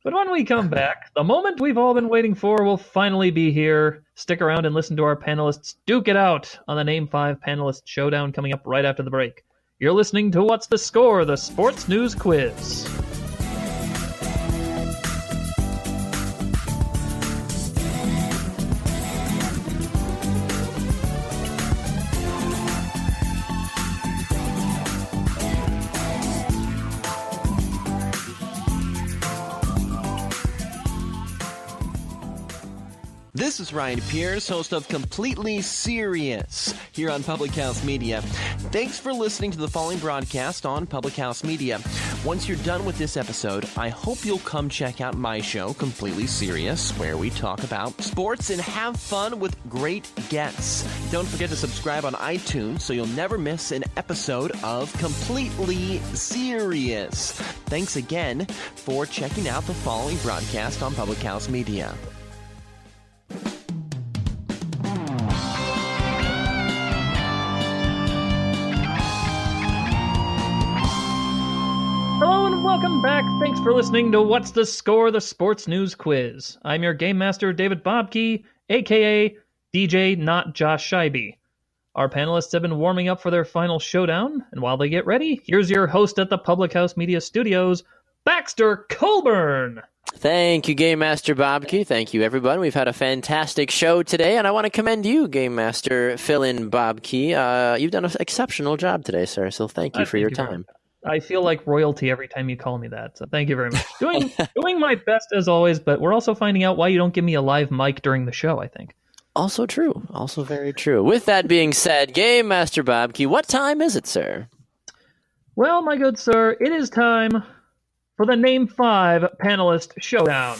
Speaker 1: But when we come back, the moment we've all been waiting for will finally be here. Stick around and listen to our panelists duke it out on the Name 5 Panelist Showdown coming up right after the break. You're listening to What's the Score, the Sports News Quiz.
Speaker 11: This is Ryan Pierce, host of Completely Serious here on Public House Media. Thanks for listening to the following broadcast on Public House Media. Once you're done with this episode, I hope you'll come check out my show, Completely Serious, where we talk about sports and have fun with great guests. Don't forget to subscribe on iTunes so you'll never miss an episode of Completely Serious. Thanks again for checking out the following broadcast on Public House Media.
Speaker 1: Hello and welcome back. Thanks for listening to What's the Score, the Sports News Quiz. I'm your Game Master, David Bobke, a.k.a. DJ Not Josh Scheibe. Our panelists have been warming up for their final showdown, and while they get ready, here's your host at the Public House Media Studios, Baxter Colburn.
Speaker 2: Thank you, Game Master Bobke. Thank you, everyone. We've had a fantastic show today, and I want to commend you, Game Master Fill-In Bobke. You've done an exceptional job today, sir, so thank you for your time.
Speaker 1: I feel like royalty every time you call me that, so thank you very much. Doing my best as always, but we're also finding out why you don't give me a live mic during the show, I think.
Speaker 2: Also true. Also very true. With that being said, Game Master Bobke, what time is it, sir?
Speaker 1: Well, my good sir, it is time for the Name 5 Panelist Showdown.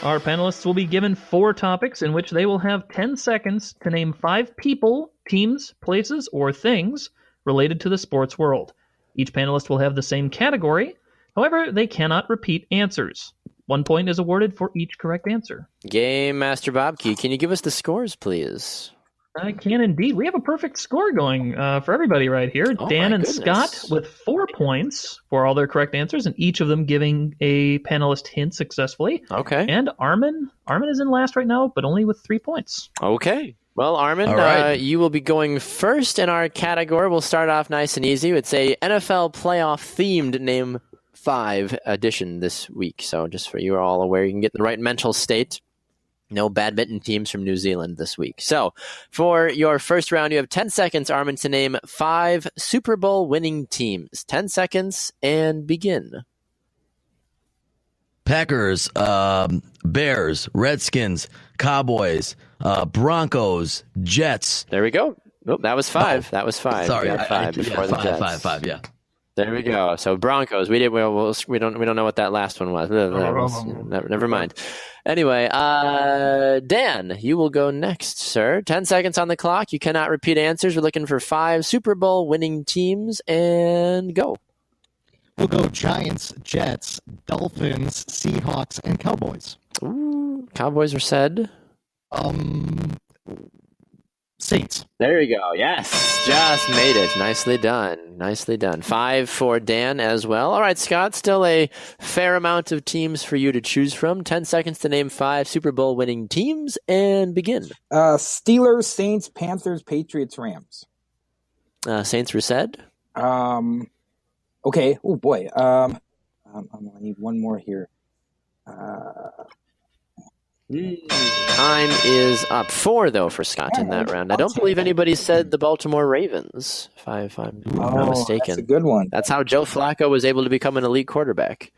Speaker 1: Our panelists will be given 4 topics in which they will have 10 seconds to name 5 people, teams, places, or things related to the sports world. Each panelist will have the same category. However, they cannot repeat answers. 1 point is awarded for each correct answer.
Speaker 2: Game Master Bobke, can you give us the scores, please?
Speaker 1: I can indeed. We have a perfect score going for everybody right here.
Speaker 2: Oh,
Speaker 1: Dan and
Speaker 2: goodness.
Speaker 1: Scott with 4 points for all their correct answers, and each of them giving a panelist hint successfully.
Speaker 2: Okay.
Speaker 1: And Armin is in last right now, but only with 3 points.
Speaker 2: Okay. Well, Armin,
Speaker 3: right.
Speaker 2: you will be going first in our category. We'll start off nice and easy. It's a NFL playoff-themed Name 5 edition this week. So just for you all aware, you can get in the right mental state. No badminton teams from New Zealand this week. So for your first round, you have 10 seconds, Armin, to name 5 Super Bowl winning teams. 10 seconds and begin.
Speaker 3: Packers, Bears, Redskins, Cowboys, Broncos, Jets.
Speaker 2: There we go. Nope, that was 5. That was 5.
Speaker 3: Sorry,
Speaker 2: You got 5 before the Jets.
Speaker 3: Five, yeah.
Speaker 2: There we go. So Broncos. We don't know what that last one was. Never mind. Anyway, Dan, you will go next, sir. 10 seconds on the clock. You cannot repeat answers. We're looking for 5 Super Bowl winning teams, and go.
Speaker 5: We'll go Giants, Jets, Dolphins, Seahawks, and Cowboys.
Speaker 2: Ooh, Cowboys are said.
Speaker 5: Saints.
Speaker 2: There you go. Yes, just made it. Nicely done. Nicely done. 5 for Dan as well. All right, Scott, still a fair amount of teams for you to choose from. 10 seconds to name 5 Super Bowl winning teams, and begin.
Speaker 4: Steelers, Saints, Panthers, Patriots, Rams.
Speaker 2: Saints were said.
Speaker 4: Okay. Oh boy. I need one more here.
Speaker 2: Time is up. 4, though, for Scott in that round. I don't believe anybody said the Baltimore Ravens, if I'm not mistaken.
Speaker 4: That's a good one.
Speaker 2: That's how Joe Flacco was able to become an elite quarterback.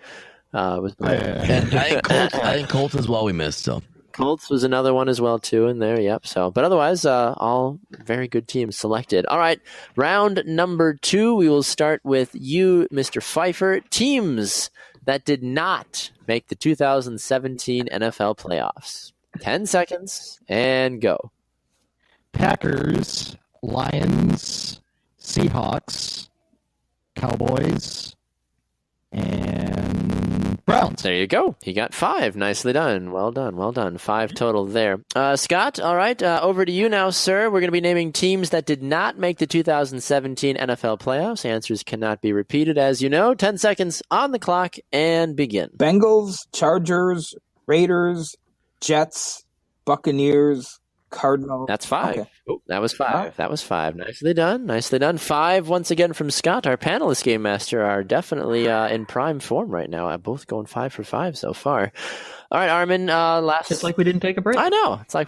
Speaker 3: And I think Colts as well we missed. So
Speaker 2: Colts was another one as well, too, in there. Yep. So, but otherwise, all very good teams selected. All right, round number 2. We will start with you, Mr. Pfeiffer. Teams that did not make the 2017 NFL playoffs. 10 seconds, and go.
Speaker 5: Packers, Lions, Seahawks, Cowboys, and Browns.
Speaker 2: There you go. He got 5. Nicely done. Well done. Well done. 5 total there. Scott, all right. Over to you now, sir. We're going to be naming teams that did not make the 2017 NFL playoffs. Answers cannot be repeated, as you know. 10 seconds on the clock, and begin.
Speaker 4: Bengals, Chargers, Raiders, Jets, Buccaneers, Cardinals.
Speaker 2: That's 5.
Speaker 4: Okay.
Speaker 2: Oh, that was 5. That was 5. Nicely done. Nicely done. 5 once again from Scott. Our panelist game master are definitely in prime form right now. Both going 5 for 5 so far. All right, Armin. Last.
Speaker 1: It's like we didn't take a break.
Speaker 2: I know. It's like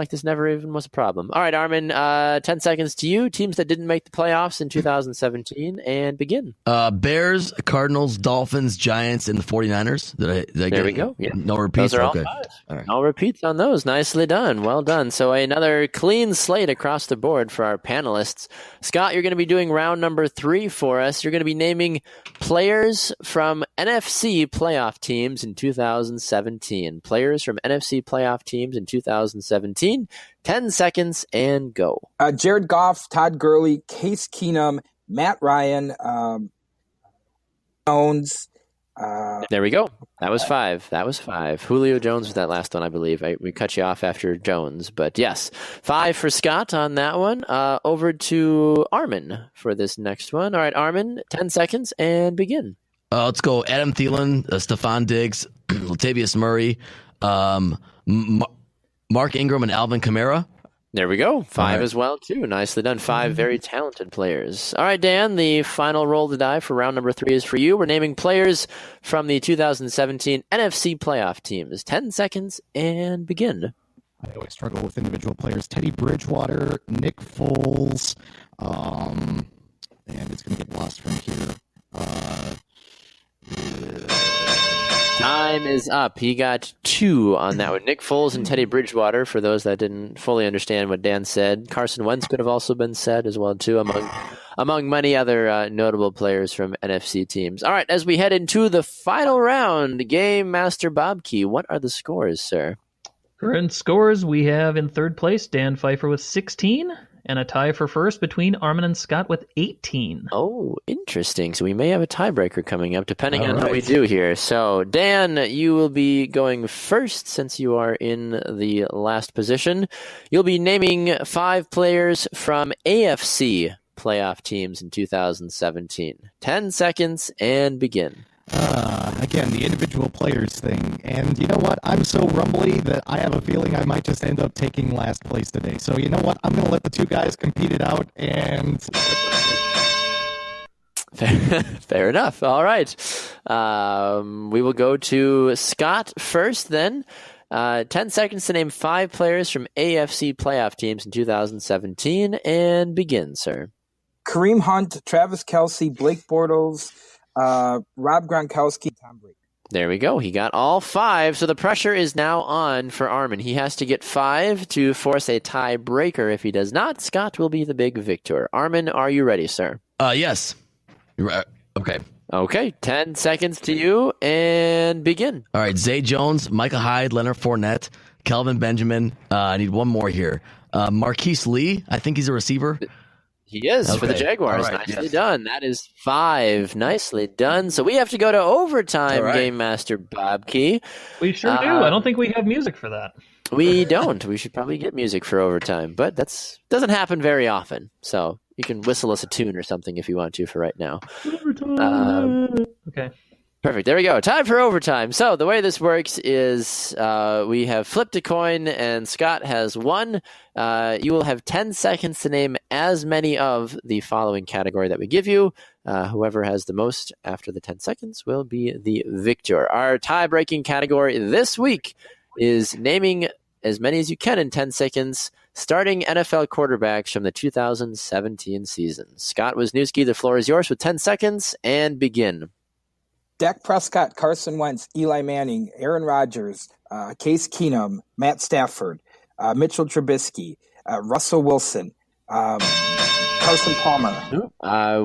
Speaker 2: this never even was a problem. All right, Armin. 10 seconds to you. Teams that didn't make the playoffs in 2017, and begin.
Speaker 3: Bears, Cardinals, Dolphins, Giants, and the 49ers. Did I
Speaker 2: there we go. Yeah.
Speaker 3: No repeats.
Speaker 2: Those are
Speaker 3: okay.
Speaker 2: all 5.
Speaker 3: All right.
Speaker 2: No repeats on those. Nicely done. Well done. So another clean slate across the board for our panelists. Scott, you're going to be doing round number 3 for us. You're going to be naming players from NFC playoff teams in 2017. Players from NFC playoff teams in 2017. 10 seconds, and go.
Speaker 4: Jared Goff, Todd Gurley, Case Keenum, Matt Ryan, Jones.
Speaker 2: There we go. That was 5. That was 5. Julio Jones was that last one, I believe. We cut you off after Jones, but yes. 5 for Scott on that one. Over to Armin for this next one. All right, Armin, 10 seconds, and begin.
Speaker 3: Let's go Adam Thielen, Stephon Diggs, Latavius Murray, Mark Ingram, and Alvin Kamara.
Speaker 2: There we go. 5 as well, too. Nicely done. 5 very talented players. All right, Dan, the final roll of the die for round number 3 is for you. We're naming players from the 2017 NFC playoff teams. 10 seconds, and begin.
Speaker 5: I always struggle with individual players. Teddy Bridgewater, Nick Foles, and it's going to get lost from here.
Speaker 2: Time is up. He got 2 on that one. Nick Foles and Teddy Bridgewater, for those that didn't fully understand what Dan said. Carson Wentz could have also been said as well, too, among many other notable players from NFC teams. All right, as we head into the final round, Game Master Bob Key, what are the scores, sir?
Speaker 1: Current scores, we have in third place Dan Pfeiffer with 16, and a tie for first between Armin and Scott with 18.
Speaker 2: Oh, interesting. So we may have a tiebreaker coming up, depending on how we do here. So, Dan, you will be going first since you are in the last position. You'll be naming 5 players from AFC playoff teams in 2017. 10 seconds, and begin.
Speaker 5: Again, the individual players thing. And you know what? I'm so rumbly that I have a feeling I might just end up taking last place today. So you know what? I'm going to let the 2 guys compete it out. And
Speaker 2: fair enough. All right. We will go to Scott first then. 10 seconds to name 5 players from AFC playoff teams in 2017. And begin, sir.
Speaker 4: Kareem Hunt, Travis Kelce, Blake Bortles, Rob Gronkowski, Tom Brady.
Speaker 2: There we go. He got all 5. So the pressure is now on for Armin. He has to get 5 to force a tiebreaker. If he does not, Scott will be the big victor. Armin, are you ready, sir?
Speaker 3: Yes.
Speaker 2: Okay, 10 seconds to you, and begin.
Speaker 3: All right, Zay Jones, Micah Hyde, Leonard Fournette, Kelvin Benjamin. I need one more here. Marquise Lee, I think he's a receiver.
Speaker 2: He is for the Jaguars.
Speaker 3: Right,
Speaker 2: Nicely done. That is 5. Nicely done. So we have to go to overtime, Game Master Bobke.
Speaker 1: We sure do. I don't think we have music for that.
Speaker 2: We don't. We should probably get music for overtime, but that's doesn't happen very often. So you can whistle us a tune or something if you want to for right now.
Speaker 1: Okay.
Speaker 2: Perfect. There we go. Time for overtime. So the way this works is we have flipped a coin, and Scott has won. You will have 10 seconds to name as many of the following category that we give you. Whoever has the most after the 10 seconds will be the victor. Our tie-breaking category this week is naming as many as you can in 10 seconds, starting NFL quarterbacks from the 2017 season. Scott Wisniewski, the floor is yours with 10 seconds, and begin.
Speaker 4: Dak Prescott, Carson Wentz, Eli Manning, Aaron Rodgers, Case Keenum, Matt Stafford, Mitchell Trubisky, Russell Wilson, Carson Palmer.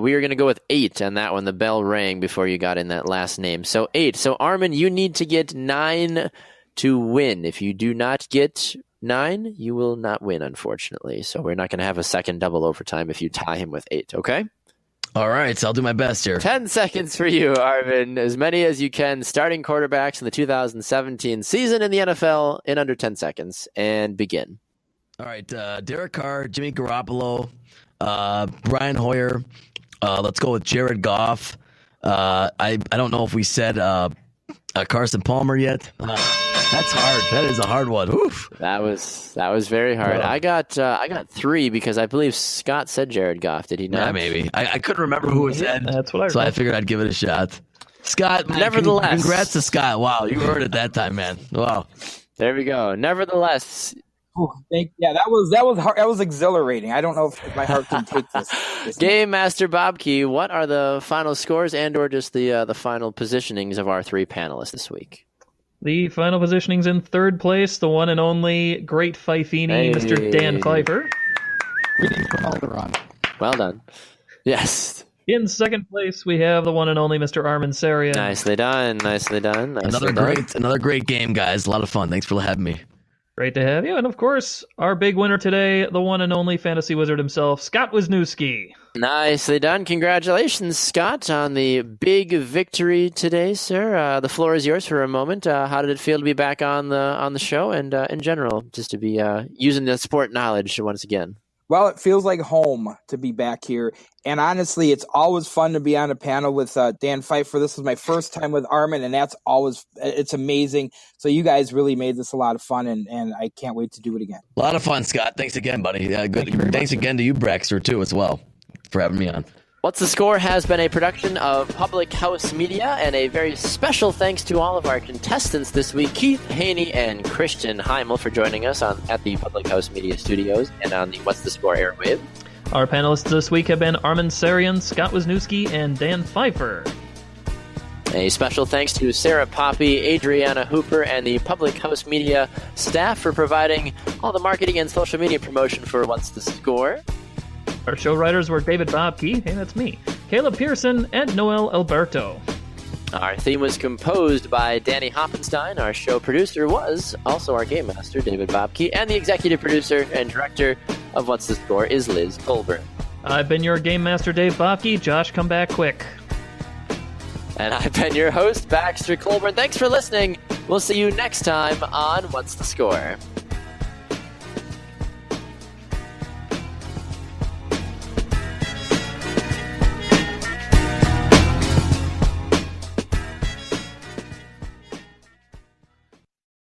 Speaker 2: We are going to go with 8 on that one. The bell rang before you got in that last name. So 8. So Armin, you need to get 9 to win. If you do not get 9, you will not win, unfortunately. So we're not going to have a second double overtime if you tie him with 8, okay?
Speaker 3: All right, so I'll do my best here.
Speaker 2: 10 seconds for you, Arvin. As many as you can, starting quarterbacks in the 2017 season in the NFL in under 10 seconds. And begin.
Speaker 3: All right, Derek Carr, Jimmy Garoppolo, Brian Hoyer. Let's go with Jared Goff. I don't know if we said Carson Palmer yet. That's hard. That is a hard one. Oof.
Speaker 2: That was very hard. I got 3 because I believe Scott said Jared Goff. Did he not?
Speaker 3: Yeah, maybe. I couldn't remember who it said.
Speaker 1: That's what I.
Speaker 3: So I figured I'd give it a shot. Scott, man,
Speaker 2: nevertheless,
Speaker 3: congrats to Scott. Wow, you earned it that time, man. Wow.
Speaker 2: There we go. Nevertheless.
Speaker 4: That was hard. That was exhilarating. I don't know if my heart can take this.
Speaker 2: Game Master Bobke, what are the final scores and/or just the final positionings of our 3 panelists this week?
Speaker 1: The final positionings in third place, the one and only Great Fifini, Mr. Dan Pfeiffer.
Speaker 2: Well done. Yes.
Speaker 1: In second place, we have the one and only Mr. Armin Sarian.
Speaker 2: Nicely done.
Speaker 3: Another great game, guys. A lot of fun. Thanks for having me.
Speaker 1: Great to have you. And of course, our big winner today, the one and only fantasy wizard himself, Scott Wisniewski.
Speaker 2: Nicely done. Congratulations, Scott, on the big victory today, sir. The floor is yours for a moment. How did it feel to be back on the show and in general, just to be using the sport knowledge once again?
Speaker 4: Well, it feels like home to be back here. And honestly, it's always fun to be on a panel with Dan Pfeiffer. This was my first time with Armin, and it's amazing. So you guys really made this a lot of fun, and I can't wait to do it again.
Speaker 3: A lot of fun, Scott. Thanks again, buddy. Good. Thanks again to you, Brexter, too, as well, for having me on.
Speaker 2: What's the Score has been a production of Public House Media, and a very special thanks to all of our contestants this week, Keith Haney and Christian Heimel, for joining us at the Public House Media studios and on the What's the Score airwave.
Speaker 1: Our panelists this week have been Armin Sarian, Scott Wisniewski, and Dan Pfeiffer.
Speaker 2: A special thanks to Sarah Poppy, Adriana Hooper, and the Public House Media staff for providing all the marketing and social media promotion for What's the Score.
Speaker 1: Our show writers were David Bobke, hey, that's me, Caleb Pearson, and Noel Alberto.
Speaker 2: Our theme was composed by Danny Hoppenstein. Our show producer was also our game master, David Bobke, and the executive producer and director of What's the Score is Liz Colburn.
Speaker 1: I've been your game master, Dave Bobke. Josh, come back quick.
Speaker 2: And I've been your host, Baxter Colburn. Thanks for listening. We'll see you next time on What's the Score.